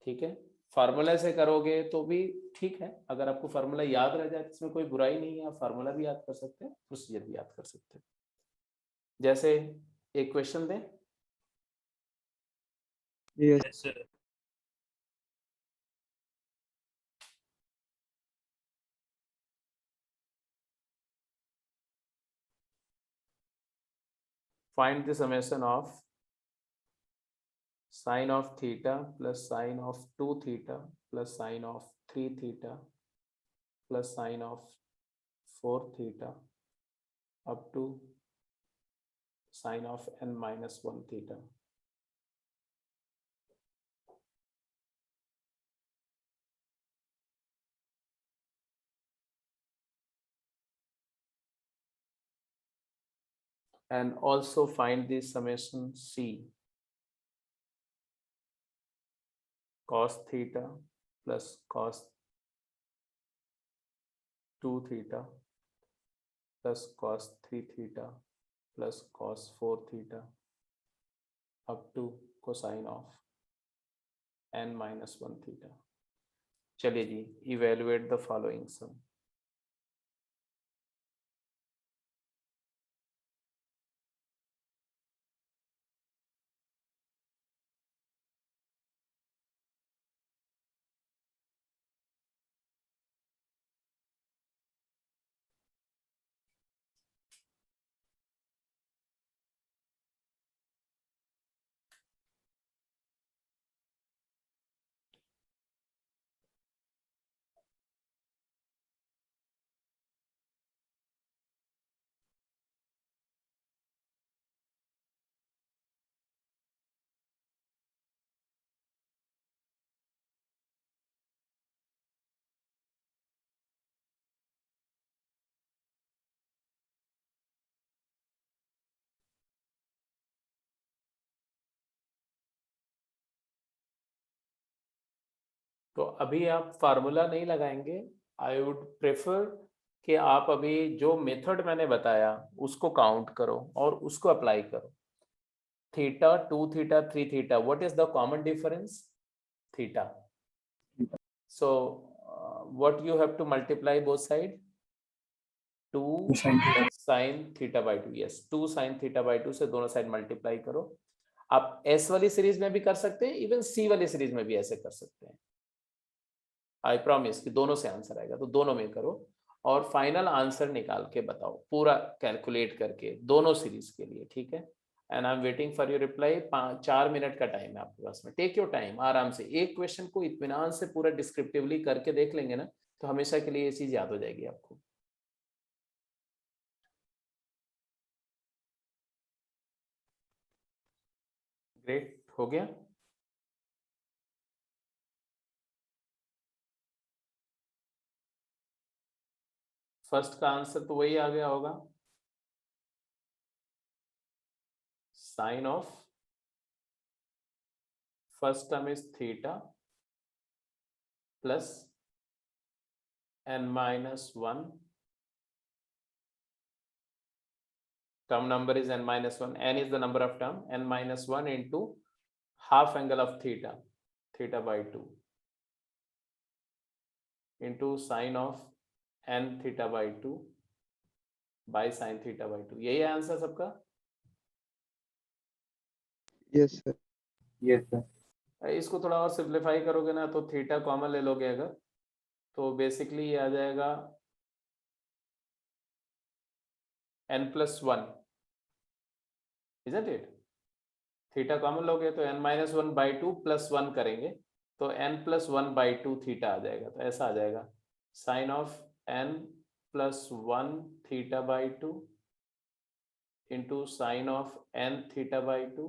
ठीक है, फार्मूला से करोगे तो भी ठीक है. अगर आपको फार्मूला याद रह जाए तो इसमें कोई बुराई नहीं है. आप फार्मूला भी याद कर सकते हैं, प्रोसीजर भी याद कर सकते हैं. जैसे एक क्वेश्चन दें. Yes. Yes, sir. Find the summation of sine of theta plus sine of 2 theta plus sine of 3 theta plus sine of 4 theta up to sine of n minus 1 theta. And also find the summation C cos theta plus cos 2 theta plus cos 3 theta plus cos 4 theta up to cosine of n minus 1 theta. चलिए जी, evaluate the following sum. तो अभी आप formula नहीं लगाएंगे. I would prefer कि आप अभी जो मेथड मैंने बताया उसको काउंट करो और उसको अप्लाई करो. Theta 2 theta 3 theta, what is the common difference? Theta. So what you have to multiply both side? 2 sine theta by 2. Yes, 2 sine theta by 2 से दोनों साइड मल्टीप्लाई करो. आप एस वाली सीरीज में भी कर सकते हैं, इवन सी वाली सीरीज में भी ऐसे कर सकते हैं. आई प्रॉमिस कि दोनों से आंसर आएगा, तो दोनों में करो और फाइनल आंसर निकाल के बताओ पूरा कैलकुलेट करके दोनों सीरीज के लिए. ठीक है, and I am waiting for your reply. 4 minute का टाइम है आपके पास में. टेक योर टाइम, आराम से एक क्वेश्चन को इत्मीनान से पूरा डिस्क्रिप्टिवली करके देख लेंगे ना तो हमेशा के लिए ये चीज याद हो जाएगी आपको. ग्रेट, हो गया. फर्स्ट का आंसर तो वही आ गया होगा, sine of first term is theta plus n minus 1, term number is n minus 1, n is the number of term, n minus 1 into half angle of theta, theta by 2 into sine of n theta by 2 by sin theta by 2. यही है answer सबका? Yes, sir. Yes, sir. इसको थोड़ा और simplify करोगे ना तो theta common ले लोगे अगर, तो बेसिकली ये आ जाएगा n plus 1, isn't it? Theta common लोगे तो n minus 1 by 2 plus 1 करेंगे तो n plus 1 by 2 थीटा आ जाएगा. तो ऐसा आ जाएगा sign of n plus 1 theta by 2 into sin of n theta by 2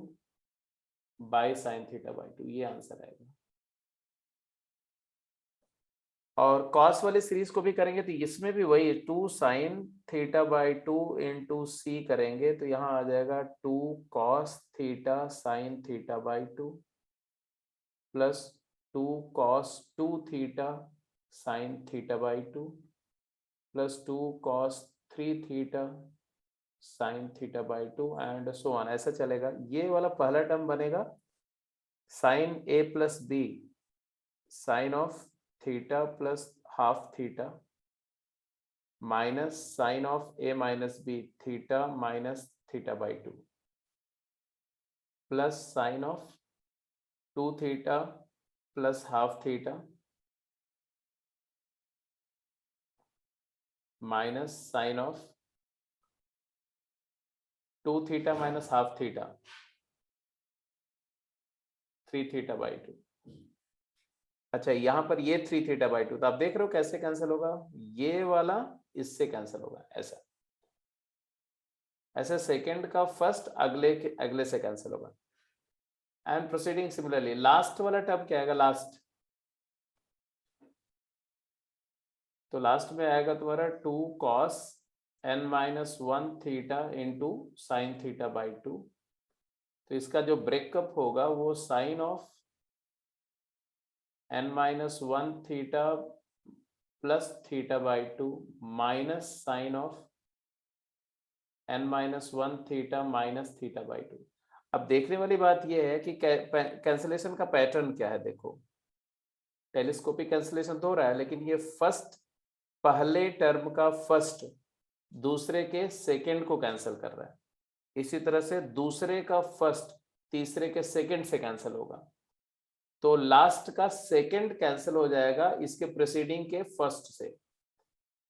by sin theta by 2, ये आंसर आएगा। और cos वाली सीरीज को भी करेंगे तो इसमें भी वही 2 sin theta by 2 into c करेंगे तो यहाँ आ जाएगा 2 cos theta sin theta by 2 plus 2 cos 2 theta sin theta by 2 plus 2 cos 3 theta sin theta by 2 and so on, ऐसा चलेगा। ये वाला पहला टर्म बनेगा sin a plus b sine of theta plus half theta minus sine of a minus b theta minus theta by 2 plus sine of 2 theta plus half theta minus sine of 2 theta minus half theta 3 theta by 2। अच्छा यहाँ पर ये 3 theta by 2, तो आप देख रहे हो कैसे कैंसिल होगा, ये वाला इससे कैंसिल होगा, ऐसा ऐसे सेकंड का फर्स्ट अगले से कैंसिल होगा एंड प्रोसीडिंग सिमिलरली। लास्ट वाला टर्म क्या आएगा, लास्ट तो लास्ट में आएगा तुम्हारा 2 cos n minus 1 theta into sine theta by 2। तो इसका जो ब्रेकअप होगा वो sine of n minus 1 theta plus theta by 2 minus sine of n minus 1 theta minus theta by 2। अब देखने वाली बात यह है कि कैंसिलेशन का पैटर्न क्या है। देखो टेलीस्कोपिक कैंसिलेशन तो हो रहा है, लेकिन ये फर्स्ट पहले टर्म का फर्स्ट दूसरे के सेकंड को कैंसिल कर रहा है, इसी तरह से दूसरे का फर्स्ट तीसरे के सेकंड से कैंसिल होगा। तो लास्ट का सेकंड कैंसिल हो जाएगा इसके प्रीसीडिंग के फर्स्ट से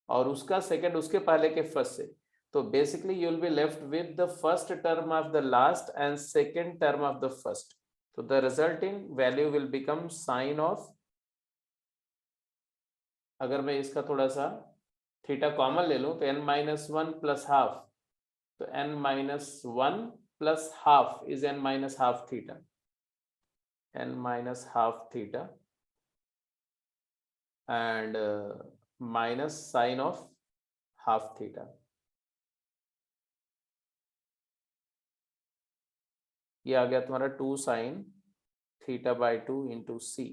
और उसका सेकंड उसके पहले के फर्स्ट से। तो basically you will be left with the first term of the last and second term of the first. तो the resulting value will become sine of, अगर मैं इसका थोड़ा सा थीटा कॉमन ले लूं तो n माइनस 1 प्लस हाफ, तो n minus 1 plus half is n minus half theta, n minus half theta and minus sine of half theta। ये आ गया तुम्हारा 2 sin theta by 2 into c.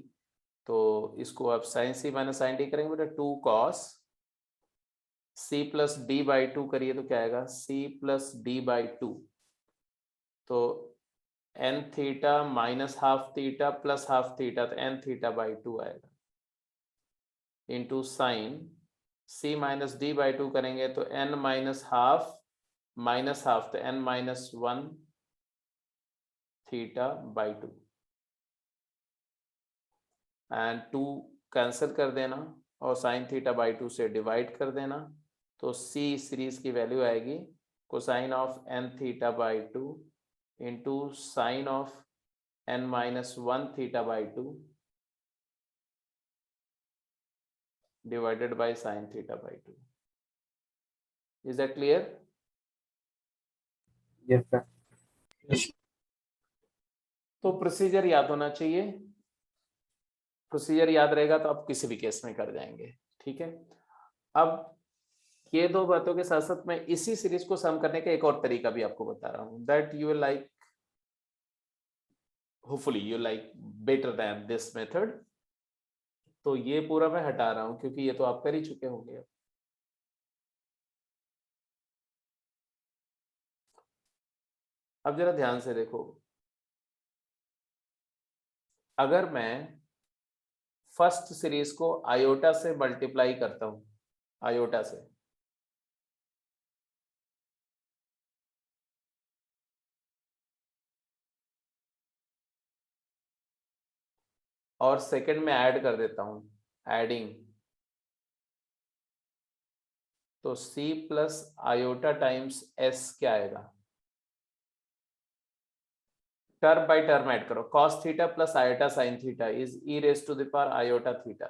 तो इसको आप sine c minus sine d करेंगे बेटा 2 cos c plus D by 2 करिए तो क्या आएगा सी प्लस डी बाई 2। तो n theta minus half theta plus half theta तो n थीटा बाई 2 आएगा into sine c minus D by 2 करेंगे तो n माइनस हाफ तो n minus 1 theta by 2 and 2 cancel कर देना और साइन थीटा बाई 2 से डिवाइड कर देना। तो c सीरीज की वैल्यू आएगी cosine of n theta by 2 into sine of n minus 1 theta by 2 divided by sin theta by 2. Is that clear? Yes, sir. तो प्रोसीजर याद होना चाहिए, प्रोसीजर याद रहेगा तो आप किसी भी केस में कर जाएंगे। ठीक है, अब ये दो बातों के साथ साथ मैं इसी सीरीज को सम करने का एक और तरीका भी आपको बता रहा हूं that you will like, hopefully you like better than this method. तो ये पूरा मैं हटा रहा हूं क्योंकि ये तो आप कर ही चुके होंगे। अब जरा ध्यान से देखो, अगर मैं फर्स्ट सीरीज को आयोटा से मल्टीप्लाई करता हूं, आयोटा से, और सेकंड में ऐड कर देता हूं, एडिंग, तो c plus iota times s क्या आएगा, टर्म बाय टर्म ऐड करो, cos theta plus iota sine theta is e raise to the power iota theta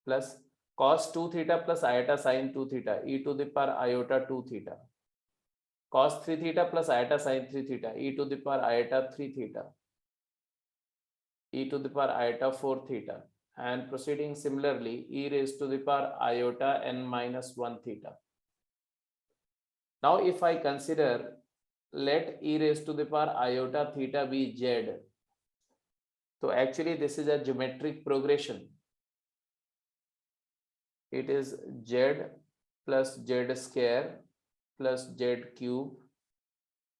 plus cos 2 theta plus iota sin 2 theta e to the power iota 2 theta, cos 3 theta plus iota sin 3 theta e to the power iota 3 theta, e to the power iota 4 theta, and proceeding similarly e raised to the power iota n minus 1 theta. Now if I consider, let e raised to the power iota theta be z, so actually this is a geometric progression. It is z plus z square plus z cube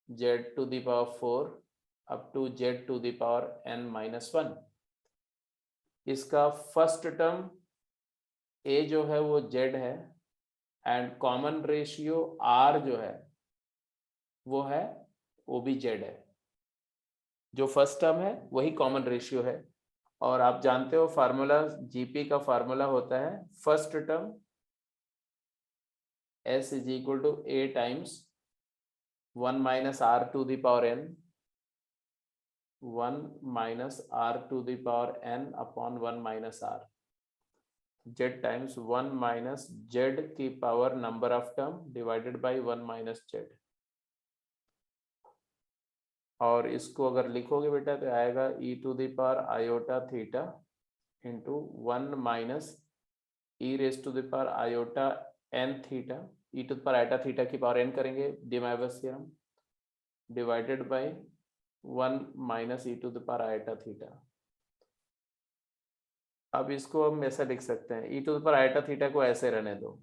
z to the power 4 up to z to the power n minus 1. इसका first term a जो है वो z है and common ratio r जो है वो है वो भी z है. जो फर्स्ट टर्म है वही कॉमन रेशियो है. और आप जानते हो फार्मूला जीपी का फार्मूला होता है first term s is equal to a times 1 minus r to the power n 1 minus r to the power n upon 1 minus r, z times 1 minus z की power number of term divided by 1 minus z. और इसको अगर लिखोगे बेटा तो आएगा e to the power iota theta into 1 minus e raise to the power iota n theta, e to the power iota theta की power n करेंगे De Moivre's theorem, divided by 1 minus e to the power iota theta. अब इसको हम ऐसा लिख सकते हैं, e to the power iota theta को ऐसे रहने दो,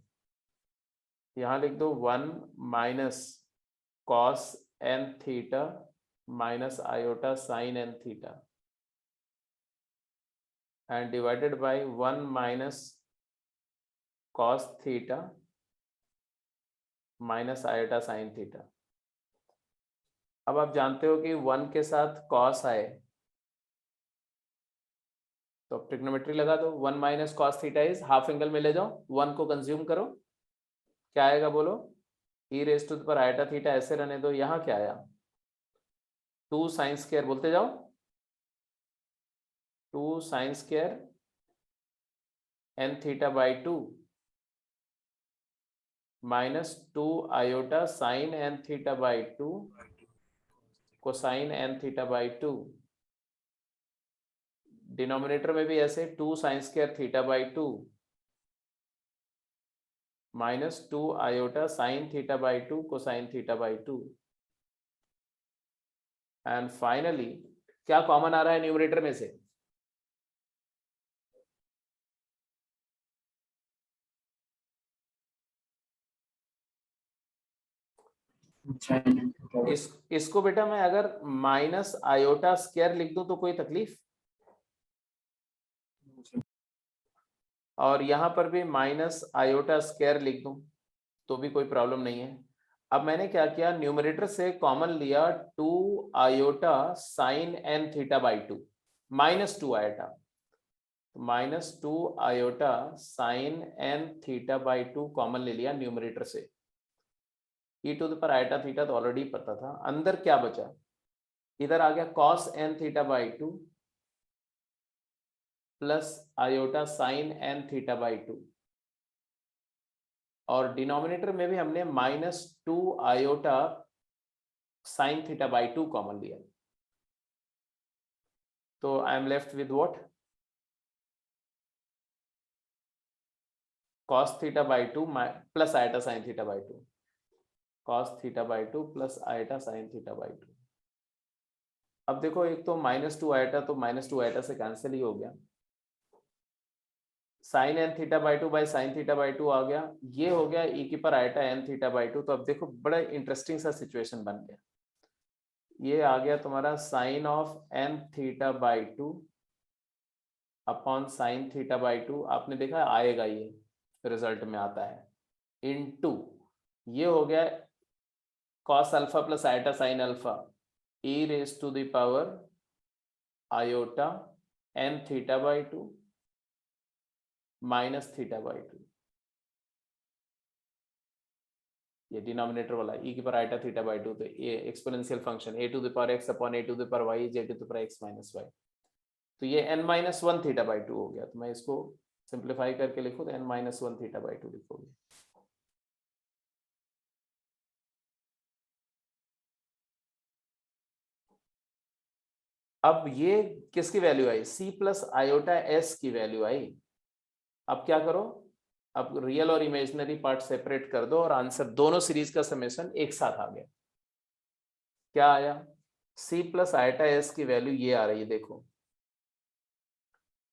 यहाँ लिख दो 1 minus cos n theta minus iota sine n theta and divided by 1 minus cos theta minus iota sine theta. अब आप जानते हो कि 1 के साथ कॉस आए तो अब ट्रिग्नोमेट्री लगा दो. 1 minus cos theta is half angle में ले जाओ, 1 को कंज्यूम करो, क्या आएगा बोलो, e raise to the power iota theta ऐसे रहने दो. यहाँ क्या आया 2 साइन स्क्वायर, बोलते जाओ 2 sine square n theta by 2 minus 2 iota sine n theta by 2 cosine n theta by 2. Denominator में भी ऐसे 2 sign square theta by 2 minus 2 iota sine theta by 2 cosine theta by 2. And finally क्या common आ रहा है numerator में से, इसको बेटा मैं अगर माइनस आयोटा स्क्वायर लिख दूं तो कोई तकलीफ, और यहां पर भी माइनस आयोटा स्क्वायर लिख दूं तो भी कोई प्रॉब्लम नहीं है. अब मैंने क्या किया, न्यूमरेटर से कॉमन लिया 2 iota sine n theta by 2 minus 2 iota, minus 2 iota sine n theta by 2 common ले लिया न्यूमरेटर से. e to the power iota theta तो ऑलरेडी पता था. अंदर क्या बचा, इधर आ गया cos n theta by 2 plus iota sine n theta by 2, और डिनोमिनेटर में भी हमने minus 2 iota sine theta by 2 common लिया. तो I am left with what, cos theta by 2 plus iota sine theta by 2, cos theta by 2 plus iota sine theta by 2. अब देखो एक तो माइनस 2 आयोटा तो माइनस 2 आयोटा से cancel ही हो गया, sign n theta by 2 by sine theta by 2 आ गया, ये हो गया e की पर आयोटा n थीटा बाई 2. तो अब देखो बड़ा इंटरेस्टिंग सा सिचुएशन बन गया, ये आ गया तुम्हारा sine of n theta by 2 upon sine theta by 2. आपने देखा आएगा, ये रिजल्ट में आता है इनटू, ये हो गया cos alpha plus iota sine alpha e raise to the power iota n theta by 2 minus theta by 2. ये डिनोमिनेटर वाला e की पावर आयोटा थीटा बाई 2, तो ये exponential function a to the power x upon a to the power y z to the power x minus y, तो ये n minus 1 theta by 2 हो गया. तो मैं इसको सिंप्लीफाई करके लिखो तो n-1 थीटा बाई 2 लिखोगे। अब ये किसकी वैल्यू आई? c प्लस आयोटा s की वैल्यू आई। अब क्या करो, अब रियल और इमेजिनरी पार्ट सेपरेट कर दो और आंसर दोनों सीरीज का समेशन एक साथ आ गया। क्या आया? c प्लस आयोटा s की वैल्यू ये आ रही है, देखो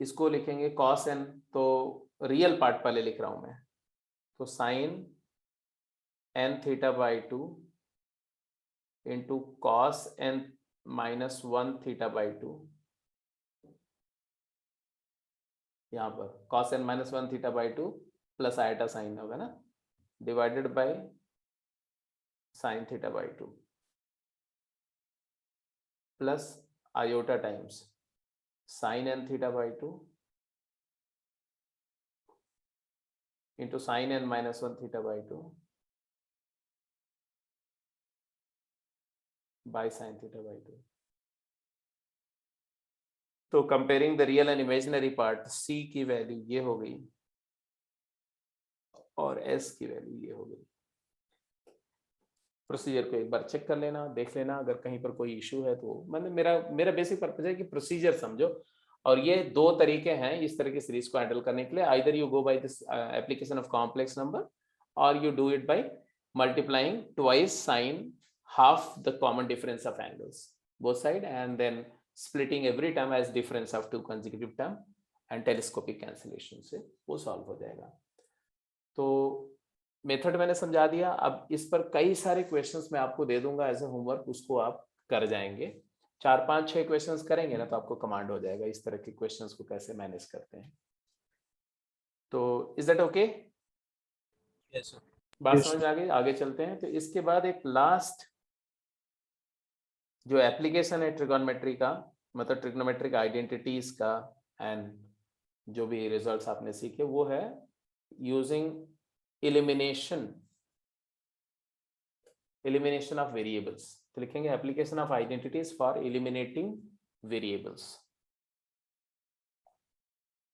इसको लिखेंगे cos n, तो रियल पार्ट पहले लिख रहा हूं मैं, तो sine n theta by 2 into cos n-1 theta by 2, यहाँ पर cos n-1 theta by 2 plus iota sine होगा ना, divided by sine theta by 2 plus iota times sine n theta by 2 into sine n-1 theta by 2 by sine theta by 2। तो comparing the real and imaginary part, c की value ये हो गई और s की value ये हो गई। प्रोसीजर को एक बार चेक कर लेना, देख लेना, अगर कहीं पर कोई इशू है तो मैंने मेरा बेसिक पर्पज है कि प्रोसीजर समझो। और ये दो तरीके हैं इस तरह की सीरीज को हैंडल करने के लिए, either you go by this application of complex number और you do it by multiplying twice sine half the common difference of angles both side and then splitting every term as difference of two consecutive term and telescopic cancellation से वो solve हो जाएगा। तो method मैंने समझा दिया। अब इस पर कई सारे क्वेश्चंस मैं आपको दे दूंगा एज ए होमवर्क, उसको आप कर जाएंगे। 4-5-6 क्वेश्चंस करेंगे ना तो आपको कमांड हो जाएगा इस तरह के क्वेश्चंस को कैसे मैनेज करते हैं। तो is that okay? Yes sir. बात समझ में आ गई? आगे चलते हैं। तो इसके बाद एक लास्ट जो एप्लीकेशन है ट्रिगोनोमेट्री का, मतलब ट्रिग्नोमेट्रिक आइडेंटिटीज का एंड जो भी रिजल्ट्स आपने सीखे, वो है यूजिंग एलिमिनेशन ऑफ वेरिएबल्स। तो लिखेंगे application of identities for eliminating variables.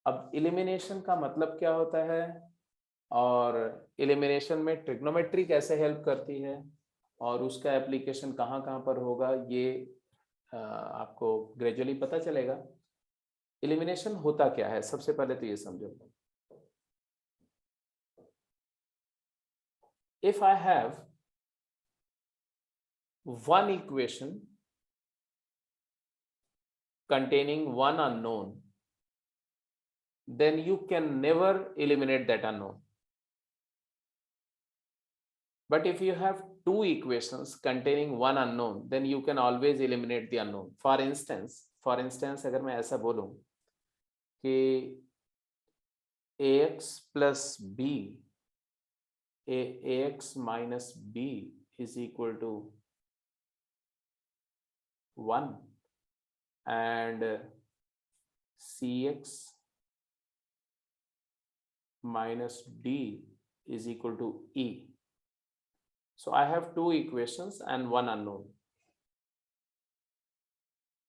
अब एलिमिनेशन का मतलब क्या होता है और एलिमिनेशन में ट्रिग्नोमेट्री कैसे हेल्प करती है और उसका एप्लीकेशन कहाँ कहाँ पर होगा, ये आपको ग्रेजुअली पता चलेगा। एलिमिनेशन होता क्या है, सबसे पहले तो ये समझो। If I have one equation containing one unknown, then you can never eliminate that unknown. But if you have two equations containing one unknown, then you can always eliminate the unknown. For instance अगर मैं ऐसा बोलूं कि ax plus b, ax minus b is equal to 1 and cx minus d is equal to e. So I have two equations and one unknown.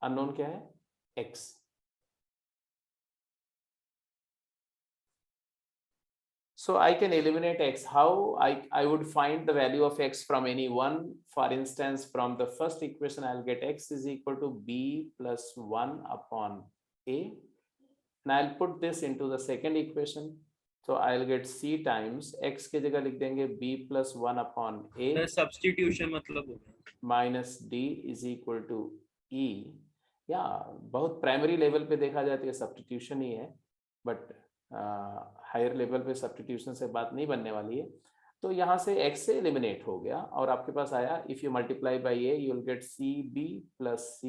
Unknown क्या है? x. So I can eliminate x. How I would find the value of x from any one. For instance, from the first equation, I'll get x is equal to b plus 1 upon a. And I'll put this into the second equation. So I'll get c times x के जगह लिख देंगे b plus 1 upon a. Substitution मतलब हो गया minus d is equal to e. या बहुत primary level पे देखा जाए तो ये सब्स्टिट्यूशन ही है, बट हायर लेवल पे सब्स्टिट्यूशन से बात नहीं बनने वाली है। तो यहाँ से x से एलिमिनेट हो गया और आपके पास आया if you multiply by a you will get cb plus c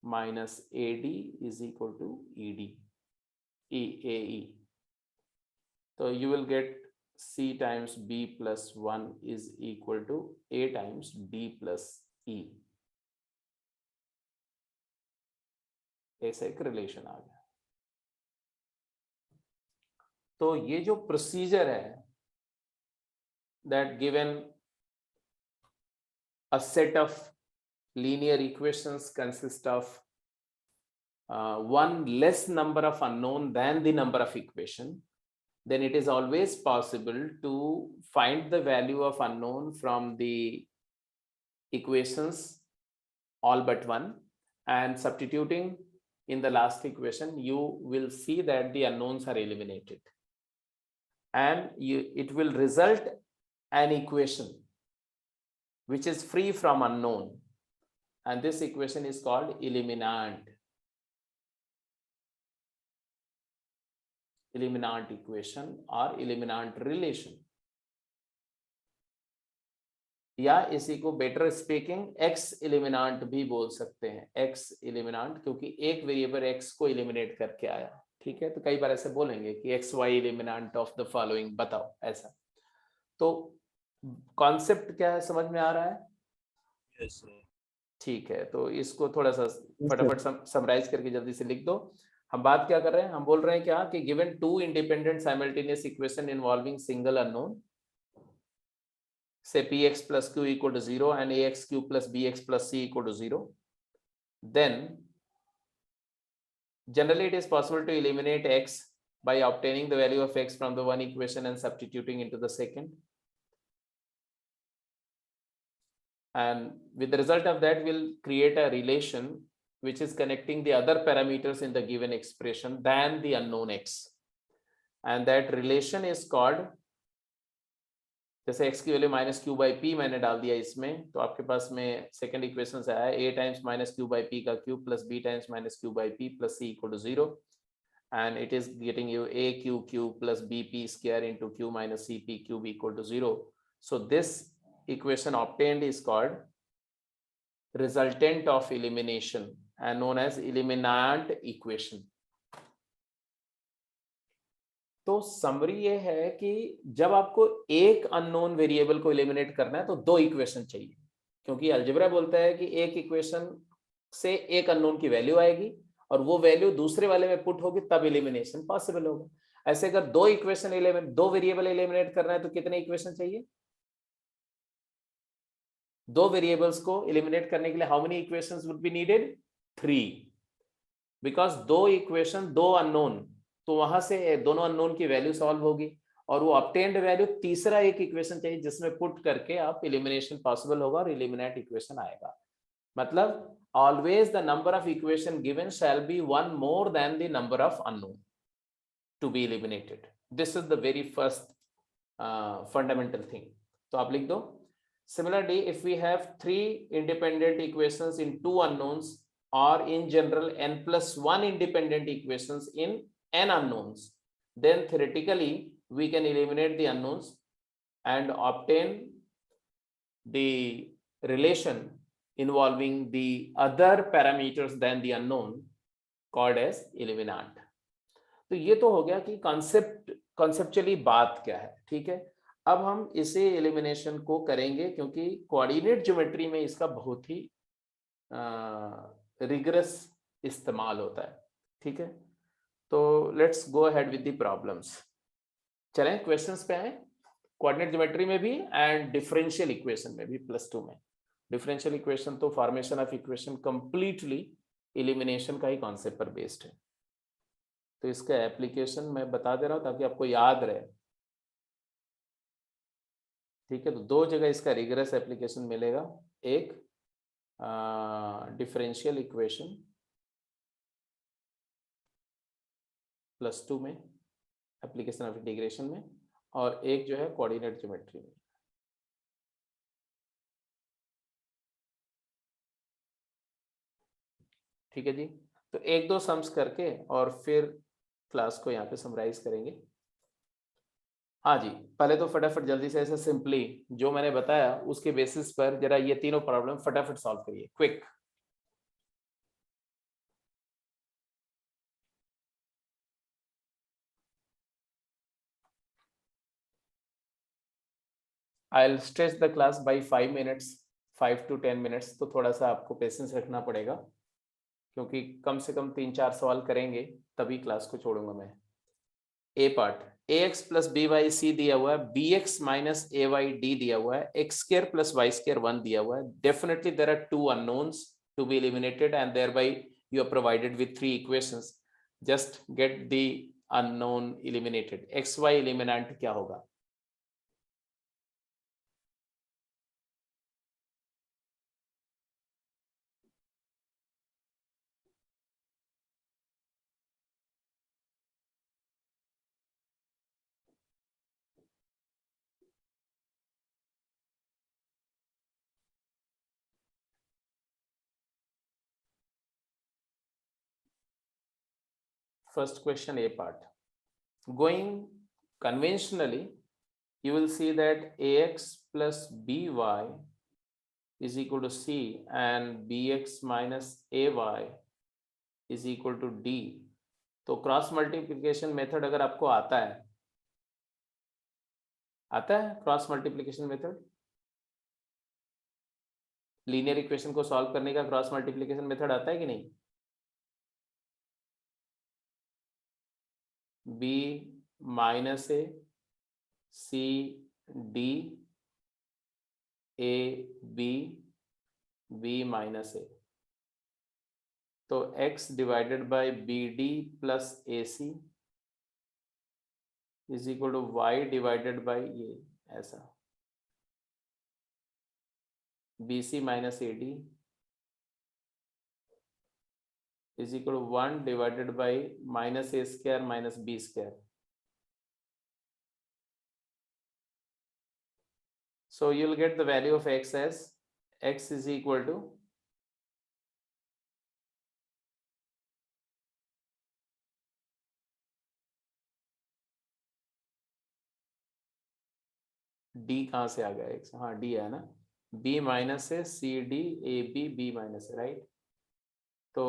minus ad is equal to ed ae. तो you will get c times b plus 1 is equal to a times d plus e। ऐसा एक relation आ गया। तो ये जो procedure है that given a set of linear equations consist of one less number of unknown than the number of equation, then it is always possible to find the value of unknown from the equations all but one, and substituting in the last equation, you will see that the unknowns are eliminated, and it will result an equation which is free from unknown, and this equation is called eliminant equation or eliminant relation, या इसी को better speaking x एलिमिनांट भी बोल सकते हैं, x एलिमिनांट, क्योंकि एक variable x को एलिमिनेट करके आया, ठीक है। तो कई बार ऐसे बोलेंगे कि X Y eliminant of the following बताओ, ऐसा। तो कॉन्सेप्ट क्या है, समझ में आ रहा है? Yes sir. ठीक है, तो इसको थोड़ा सा फटाफट समराइज करके जल्दी से लिख दो। हम बात क्या कर रहे हैं, हम बोल रहे हैं क्या कि given two independent simultaneous equation involving single unknown, say px plus q equal to 0 and ax cube plus bx plus c equal to 0, then generally it is possible to eliminate x by obtaining the value of x from the one equation and substituting into the second, and with the result of that we'll create a relation which is connecting the other parameters in the given expression than the unknown x, and that relation is called, जैसे x की value minus Q by P मैंने डाल दिया इसमें, तो आपके पास में second equation से आया a times minus Q by P का cube plus b times minus Q by P plus c equal to 0, and it is getting you a q cube plus bp square into q minus cp cube equal to 0. So this equation obtained is called resultant of elimination and known as eliminant equation. तो summary ये है कि जब आपको एक unknown variable को eliminate करना है तो दो इक्वेशन चाहिए, क्योंकि अलजेब्रा बोलता है कि एक इक्वेशन से एक अननोन की वैल्यू आएगी और वो वैल्यू दूसरे वाले में पुट होगी, तब एलिमिनेशन पॉसिबल होगा। ऐसे अगर दो इक्वेशन दो वेरिएबल एलिमिनेट करना है तो कितने इक्वेशन चाहिए? दो वेरिएबल्स को एलिमिनेट करने के लिए how many equations would be needed? 3, because दो इक्वेशन दो अननोन, तो वहां से दोनों अननोन की वैल्यू सॉल्व होगी और वो ऑब्टेन्ड वैल्यू तीसरा एक इक्वेशन चाहिए जिसमें पुट करके आप एलिमिनेशन पॉसिबल होगा और एलिमिनेट इक्वेशन आएगा। मतलब always the number of equation given shall be one more than the number of unknown to be eliminated. This is the very first fundamental thing. तो आप लिख दो, similarly if we have 3 independent equations in 2 unknowns और in general n+1 independent equations in n unknowns, then theoretically we can eliminate the unknowns and obtain the relation involving the other parameters than the unknown called as eliminant. तो ये तो हो गया कि conceptually बात क्या है, ठीक है। अब हम इसे एलिमिनेशन को करेंगे क्योंकि कोऑर्डिनेट ज्योमेट्री में इसका बहुत ही रिगरस इस्तेमाल होता है, ठीक है। तो let's go ahead with the problems. चलें क्वेश्चंस पे आए, कोऑर्डिनेट ज्योमेट्री में भी एंड डिफरेंशियल इक्वेशन में भी +2 में। डिफरेंशियल इक्वेशन तो formation of equation completely elimination का ही कॉन्सेप्ट पर बेस्ड है, तो इसका एप्लीकेशन मैं बता दे रहा हूं ताकि आपको याद रहे, ठीक है। तो दो जगह इसका रिगरस एप्लीकेशन मिलेगा, एक डिफरेंशियल इक्वेशन +2 में एप्लीकेशन ऑफ इंटीग्रेशन में, और एक जो है कोऑर्डिनेट ज्योमेट्री में। ठीक है जी, तो एक दो सम्स करके और फिर क्लास को यहाँ पे समराइज करेंगे। हाँ जी, पहले तो फटाफट जल्दी से ऐसे सिंपली जो मैंने बताया उसके बेसिस पर जरा ये तीनों प्रॉब्लम फटाफट सॉल्व करिए, quick. I'll stretch the class by 5 minutes, 5 to 10 minutes, तो थोड़ा सा आपको पेशेंस रखना पड़ेगा क्योंकि कम से कम 3-4 सवाल करेंगे तभी क्लास को छोड़ूंगा मैं। ए पार्ट, ax plus by(c) दिया हुआ है, bx minus ay(d) दिया हुआ है, x² plus y² 1 दिया हुआ है। Definitely there are 2 unknowns to be eliminated and thereby you are provided with 3 equations. Just get the unknown eliminated. xy eliminant क्या होगा? First question, A part. Going conventionally, you will see that ax plus by is equal to c and bx minus ay is equal to d. तो cross multiplication method अगर आपको आता है cross multiplication method, linear equation को solve करने का cross multiplication method आता है कि नहीं? b minus A C D A B minus ए, तो x divided by B D plus A C is equal to y divided by ये ऐसा B C minus A D is equal to 1 divided by minus a square minus b square. So you'll get the value of x as x is equal to d. कहाँ से आ गया x? हाँ d है ना, b minus है C D A B B minus है, right? तो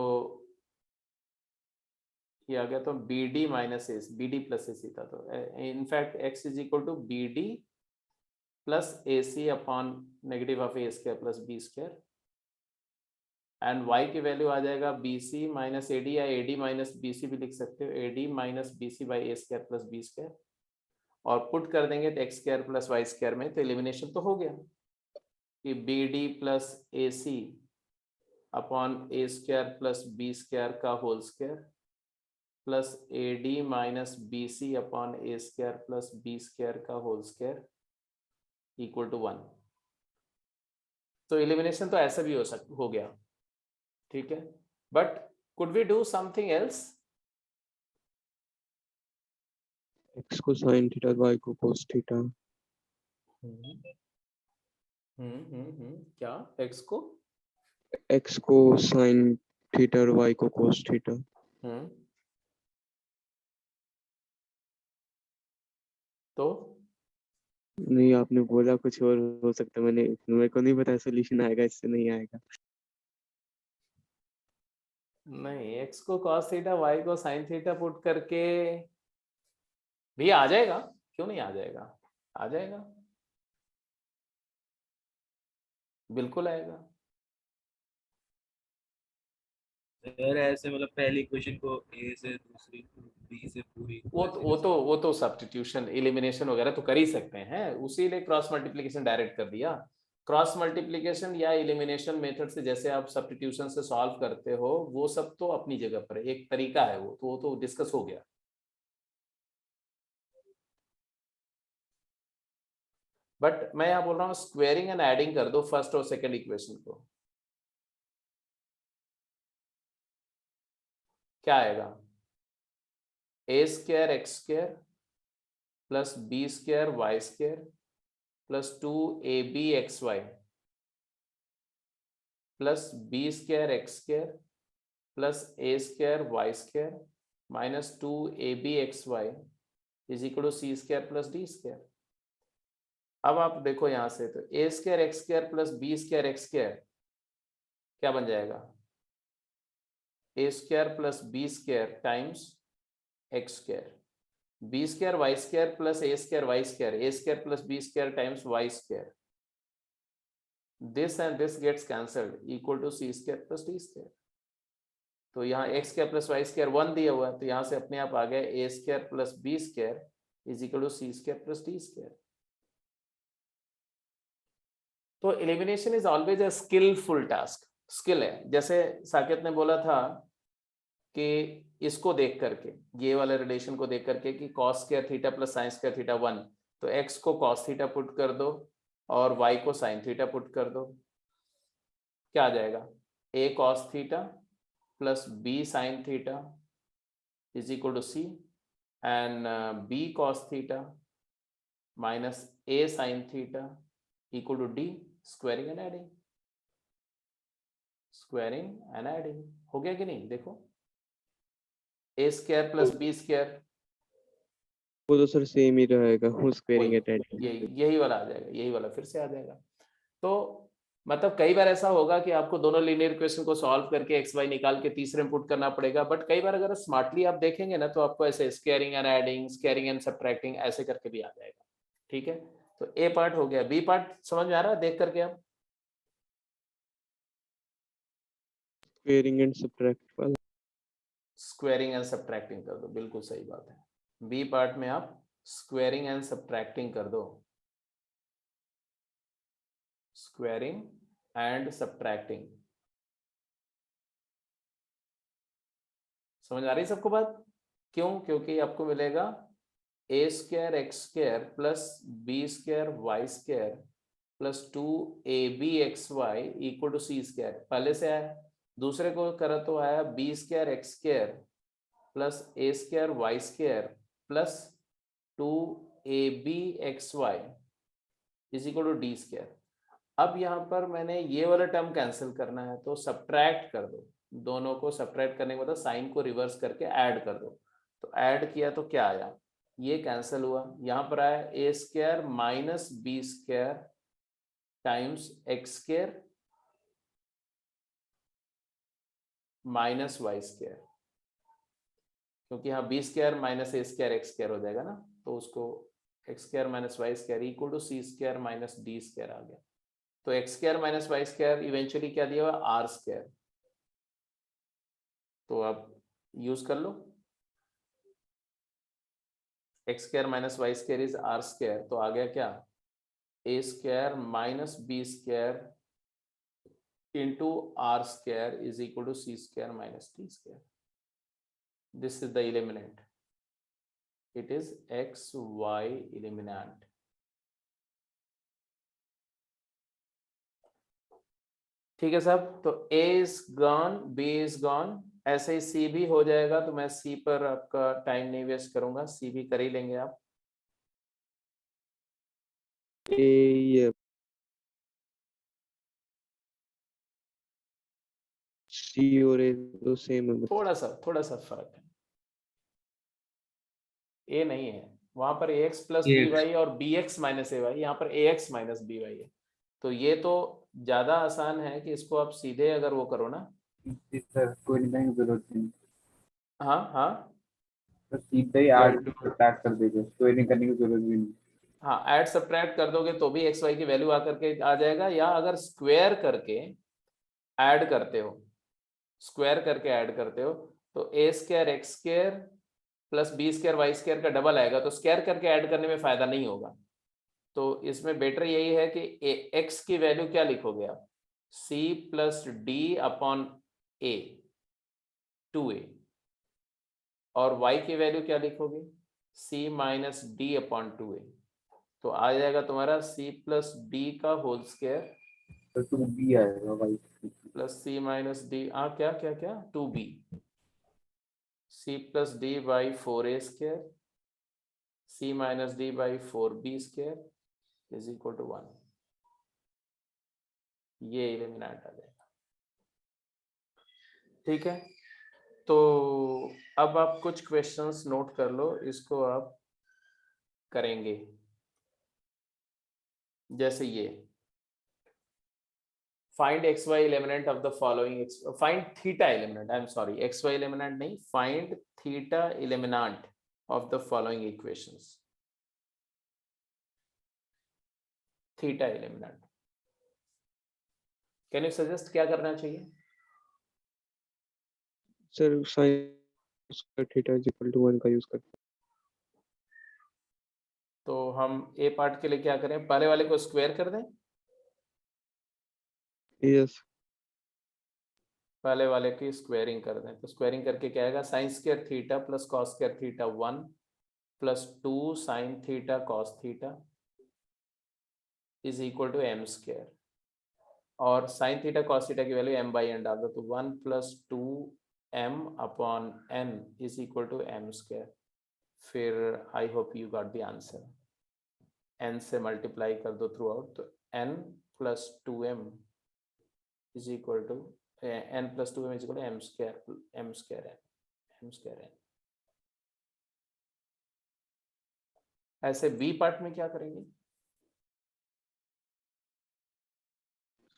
ये आ गया, तो B D minus A B D plus A C था, तो in fact x is equal to B D plus A C upon negative of A square plus B square, and y की value आ जाएगा B C minus A D, या A D minus B C भी लिख सकते हो, A D minus B c by a square plus B square, और put कर देंगे तो x square plus y square में, तो एलिमिनेशन तो हो गया कि b D plus A C upon a square plus B square का whole square plus a D minus B c upon a square plus B square का whole square equal to 1। तो elimination तो ऐसा भी हो गया, ठीक है, but could we do something else? x को sin थीटा y को cos थीटा। क्या x को sin थीटा और y को cos थीटा। तो नहीं, आपने बोला कुछ और हो सकता, मेरे को नहीं पता सोल्यूशन आएगा इससे, नहीं आएगा। नहीं, x को cos थीटा y को sin थीटा पुट करके भी आ जाएगा, क्यों नहीं आ जाएगा? आ जाएगा, बिल्कुल आएगा। अगर ऐसे मतलब पहली इक्वेशन को a से दूसरी b से पूरी, वो तो सब्स्टिट्यूशन एलिमिनेशन वगैरह तो कर ही सकते हैं, उसी लिए क्रॉस मल्टीप्लिकेशन डायरेक्ट कर दिया। क्रॉस मल्टीप्लिकेशन या एलिमिनेशन मेथड से जैसे आप सब्स्टिट्यूशन से सॉल्व करते हो, वो सब तो अपनी जगह पर एक तरीका है, वो तो डिस्कस हो गया। बट मैं यहाँ बोल रहा हूँ स्क्वेयरिंग एंड एडिंग कर दो फर्स्ट और सेकंड इक्वेशन को, क्या आएगा? A square x square plus B square Y square plus 2ab xy plus B square x square plus A square Y square minus 2ab xy is equal to C square plus D square. अब आप देखो यहां से, तो ए square x square plus B square x square क्या बन जाएगा? A square plus B square times X square, B square Y square plus A square Y square, a square plus B square times y square, this and this gets cancelled equal to C square plus D square. तो यहाँ x square plus y square 1 दिया हुआ है, तो यहाँ से अपने आप आ गया A square plus B square is equal to C square plus D square. तो elimination is always a skilful task, skill है। जैसे साकेत ने बोला था कि इसको देख करके, ये वाले रिलेशन को देख करके कि cos square theta plus sign square theta 1, तो x को cos थीटा पुट कर दो और y को साइन थीटा पुट कर दो, क्या आ जाएगा? a cos theta plus b sine theta is equal to c and b cos theta minus a sine theta equal to d, squaring and adding, squaring and adding. हो गया कि नहीं? देखो a square plus b square, वो तो sir same ही रहेगा, वो squaring eight यही वाला आ जाएगा, यही वाला फिर से आ जाएगा। तो मतलब कई बार ऐसा होगा कि आपको दोनों लीनियर इक्वेशन को सॉल्व करके एक्स वाई निकाल के तीसरे में पुट करना पड़ेगा, बट कई बार अगर स्मार्टली आप देखेंगे ना तो आपको ऐसे squaring and adding, squaring and subtracting ऐसे करके भी आ जाएगा। ठीक है, तो ए पार्ट हो गया, बी पार्ट समझ में आ रहा है देख करके? आप स्क्वायरिंग एंड सबट्रैक्ट वाला। स्क्वायरिंग एंड सबट्रैक्टिंग कर दो, बिल्कुल सही बात है। बी पार्ट में आप स्क्वायरिंग एंड सबट्रैक्टिंग कर दो, स्क्वायरिंग एंड सबट्रैक्टिंग। समझ आ रही सबको बात? क्यों? क्योंकि आपको मिलेगा A square x square plus B square Y square plus 2ab xy equal to C square, पहले से आया। दूसरे को करा तो आया B square x square plus A square Y square plus 2ab xy is equal to D square. अब यहाँ पर मैंने ये वाला टर्म कैंसिल करना है तो सब्ट्रैक्ट कर दो, दोनों को सब्ट्रैक्ट करने के बाद साइन को रिवर्स करके ऐड कर दो। तो ऐड किया तो क्या आया? ये कैंसिल हुआ, यहाँ पर आया A square minus B square times X square minus Y square, क्योंकि यहाँ B square minus A square x square हो जाएगा ना, तो उसको X square minus Y square equal to C square minus D square आ गया। तो x square minus Y square eventually क्या दिया हुआ? R square. तो आप यूज कर लो, X square minus Y square is R square, तो आ गया क्या? A square minus B square into r square is equal to C square minus D square. This is the eliminant, it is xy eliminant। ठीक है साहब, तो a is gone, b is gone, ऐसे ही c भी हो जाएगा, तो मैं c पर आपका टाइम नहीं वेस्ट करूंगा, c भी कर ही लेंगे आप। ये सी और ए तो सेम है बस। थोड़ा सा फर्क है, a नहीं है वहां पर ax प्लस AX। by और bx माइनस ay, यहाँ पर ax माइनस by है। तो ये तो ज्यादा आसान है कि इसको आप सीधे अगर वो करो ना, सर कोई नहीं जरूरत नहीं, हाँ हाँ बस सीधे ही आठ सब्ट्रैक्ट कर देंगे, कोई नहीं करने की जरूरत भी नहीं। हाँ, ऐड सब्ट्रैक्ट कर दोगे तो भी एक्स वाई की वैल्यू आकर के आ जाएगा, या अगर स्क्वायर करके ऐड करते हो, स्क्वायर करके ऐड करते हो तो ए square x square plus B square Y square का डबल आएगा, तो स्क्वायर करके ऐड करने में फायदा नहीं होगा। तो इसमें बेटर यही है कि एक्स की वैल्यू क्या लिखोगे आप? सी प्लस डी अपॉन ए 2a, और y की वैल्यू क्या लिखोगे? c minus D upon 2a, तो आ जाएगा तुम्हारा c प्लस डी का होल स्क्वायर तो 2b आएगा भाई, प्लस c माइनस डी, क्या क्या क्या 2b, c plus D by 4a square c minus D by 4b square is equal to 1। ये एलिमिनेंट आ जाएगा। ठीक है, तो अब आप कुछ क्वेश्चंस नोट कर लो, इसको आप करेंगे। जैसे ये find xy eliminant of the following, find theta eliminant, I'm sorry, xy eliminant नहीं, find theta eliminant of the following equations। theta eliminant, can you suggest क्या करना चाहिए? Sir sine square theta is equal to 1 का use करते तो हम ए part के लिए क्या करें? पहले वाले को स्क्वायर कर दें, हैं। यस पहले वाले की स्क्वायरिंग कर दें, तो स्क्वायरिंग करके क्या आएगा, sine square theta plus cos square theta 1 plus 2 sine theta cos theta is equal to m square, और साइन थीटा कॉस थीटा की वैल्यू m बाई एन डाल दो, तो 1 plus 2 m upon n is equal to m square. फिर I hope you got the answer, n से multiply कर दो throughout, तो n plus 2m is equal to n plus 2m is equal to m square n। ऐसे B part में क्या करेंगे,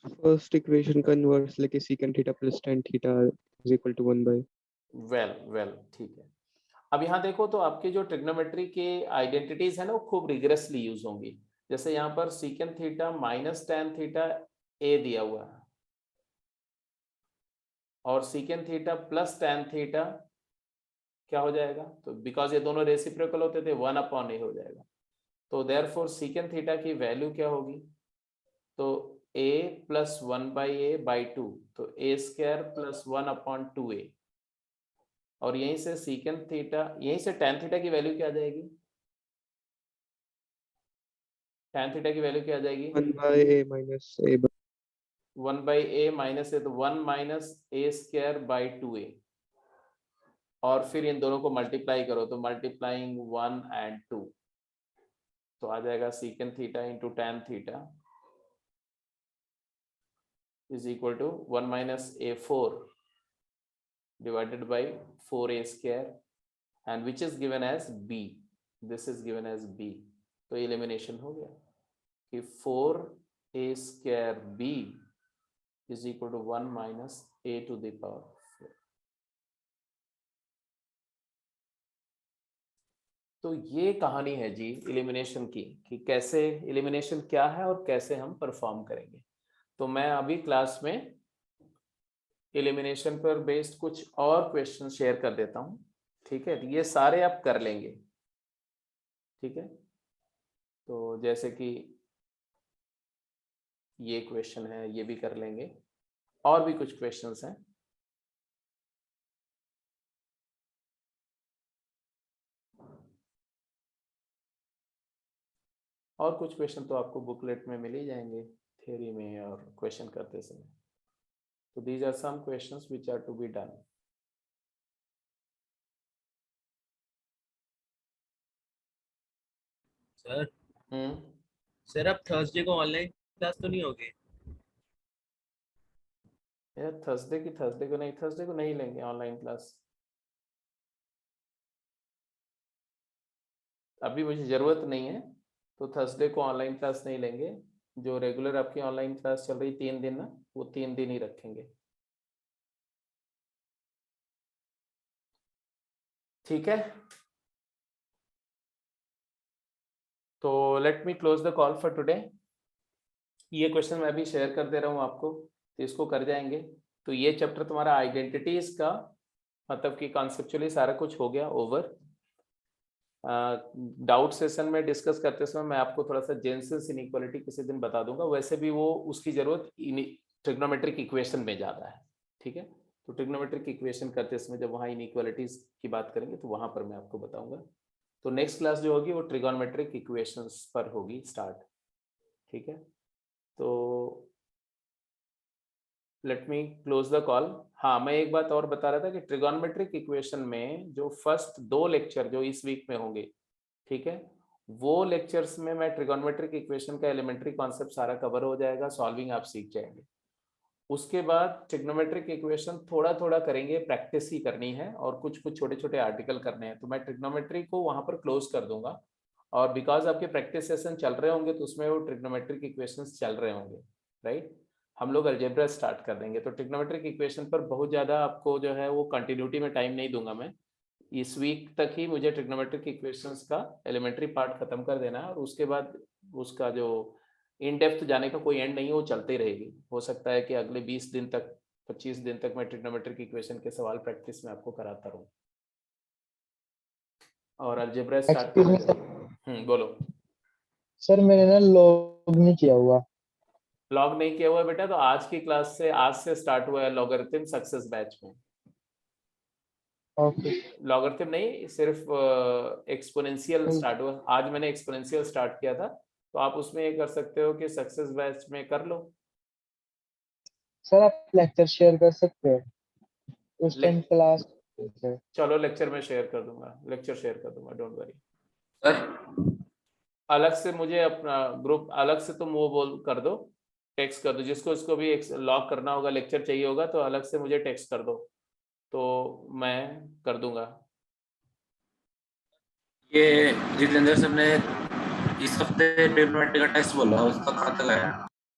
first equation का इनवर्स लेके secant theta plus tan theta is equal to 1 by. Well ठीक है। अब यहाँ देखो तो आपके जो ट्रिग्नोमेट्री के आइडेंटिटीज है ना वो खूब रिगरसली यूज होंगी। जैसे यहाँ पर secant theta minus tan theta a दिया हुआ है और secant theta plus tan theta क्या हो जाएगा, तो बिकॉज ये दोनों रेसिप्रोकल होते थे 1 अपॉन ए हो जाएगा, तो देयरफॉर सीकेंट थीटा की वैल्यू क्या होगी, तो a plus 1 by A by 2, तो ए स्क्वायर प्लस 1 अपॉन 2a, और यहीं से सीकेंट थीटा, यहीं से टैन थीटा की वैल्यू क्या आ जाएगी, टैन थीटा की वैल्यू क्या आ जाएगी, 1 by a minus a 1 by a minus ए, तो 1 minus A square by 2a, और फिर इन दोनों को मल्टीप्लाई करो, तो मल्टीप्लाइंग 1 एंड 2, तो आ जाएगा secant theta into tan theta is equal to 1 minus a 4 divided by 4a square, and which is given as b, this is given as b, तो elimination हो गया कि 4a square b is equal to 1 minus a to the power 4। तो ये कहानी है जी elimination की, कि कैसे एलिमिनेशन क्या है और कैसे हम परफॉर्म करेंगे। तो मैं अभी क्लास में एलिमिनेशन पर बेस्ड कुछ और क्वेश्चन शेयर कर देता हूं, ठीक है, ये सारे आप कर लेंगे, ठीक है। तो जैसे कि ये क्वेश्चन है, ये भी कर लेंगे, और भी कुछ क्वेश्चंस हैं। और कुछ क्वेश्चन तो आपको बुकलेट में मिल ही जाएंगे थ्योरी में और क्वेश्चन करते समय। तो these are some questions which are to be done. Sir हम्म, सर अब थर्सडे को ऑनलाइन क्लास तो नहीं होगी? यार थर्सडे को नहीं लेंगे ऑनलाइन क्लास, अभी मुझे जरूरत नहीं है, तो थर्सडे को ऑनलाइन क्लास नहीं लेंगे। जो रेगुलर आपकी ऑनलाइन क्लास चल रही 3 दिन ना, वो 3 दिन ही रखेंगे, ठीक है। तो let me close the call for today. ये क्वेश्चन मैं अभी शेयर कर दे रहा हूँ आपको, तो इसको कर जाएंगे। तो ये चैप्टर तुम्हारा आइडेंटिटीज का, मतलब कि कॉन्सेप्चुअली सारा कुछ हो गया ओवर। डाउट सेशन में डिस्कस करते समय मैं आपको थोड़ा सा जेनसेस इनइक्वालिटी किसी दिन बता दूंगा, वैसे भी वो उसकी जरूरत ट्रिग्नोमेट्रिक इक्वेशन में ज्यादा है, ठीक है। तो ट्रिग्नोमेट्रिक इक्वेशन करते समय जब वहाँ इनइक्वालिटीज की बात करेंगे तो वहां पर मैं आपको बताऊंगा। तो नेक्स्ट क्लास जो होगी वो ट्रिगोनोमेट्रिक इक्वेशंस पर होगी स्टार्ट, ठीक है। तो let me close the call. हाँ, मैं एक बात और बता रहा था कि ट्रिगोनोमेट्रिक इक्वेशन में जो फर्स्ट 2 लेक्चर जो इस वीक में होंगे, ठीक है, वो लेक्चर्स में मैं ट्रिगोनोमेट्रिक इक्वेशन का एलिमेंट्री कॉन्सेप्ट सारा कवर हो जाएगा, सॉल्विंग आप सीख जाएंगे। उसके बाद ट्रिग्नोमेट्रिक इक्वेशन थोड़ा थोड़ा करेंगे, प्रैक्टिस ही करनी है, और कुछ कुछ छोटे छोटे आर्टिकल करने हैं, तो मैं ट्रिग्नोमेट्री को वहां पर क्लोज कर दूंगा। और बिकॉज आपके प्रैक्टिस सेशन चल रहे होंगे तो उसमें वो ट्रिग्नोमेट्रिक इक्वेशंस चल रहे होंगे, राइट। हम लोग अलजेब्रा स्टार्ट कर देंगे, तो ट्रिग्नोमेट्रिक इक्वेशन पर बहुत ज़्यादा आपको जो है वो कंटिन्यूटी में टाइम नहीं दूंगा मैं। इस वीक तक ही मुझे ट्रिग्नोमेट्रिक इक्वेशंस का एलिमेंट्री पार्ट खत्म कर देना है, और उसके बाद उसका जो इन डेप्थ जाने का कोई एंड नहीं है, वो चलते रहेगी। हो सकता है कि अगले 20 दिन तक 25 दिन तक मैं ट्रिग्नोमेट्रिक इक्वेशन के सवाल प्रैक्टिस में आपको कराता रहूं, और अलजेब्रा स्टार्ट एक्सक्यूज मी करते सर, रहिए। बोलो। सर मैंने ना लॉग नहीं किया हुआ। लॉग नहीं किया हुआ बेटा, तो आज की क्लास से, आज से स्टार्ट हुआ है लॉगरिथम सक्सेस बैच में। ओके लॉगरिथम नहीं, सिर्फ एक्सपोनेंशियल स्टार्ट हुआ आज, मैंने एक्सपोनेंशियल स्टार्ट किया था, तो आप उसमें ये कर सकते हो कि सक्सेस बैच में कर लो। सर, आप लेक्चर शेयर कर सकते हैं उस टाइम क्लास। चलो लेक्चर में शेयर कर दूंगा, लेक्चर शेयर कर दूंगा, डोंट वरी। सर अलग से मुझे अपना ग्रुप अलग से तुम वो बोल कर दो, टेक्स्ट कर दो, जिसको इसको भी लॉग करना होगा, लेक्चर चाहिए होगा, तो अलग से मुझे टेक्स्ट कर दो, तो मैं कर दूंगा। ये जितेंद्र सर ने इस हफ्ते ट्रिग्नोमेट्री का टेस्ट बोला, उसका कहाँ तक आया?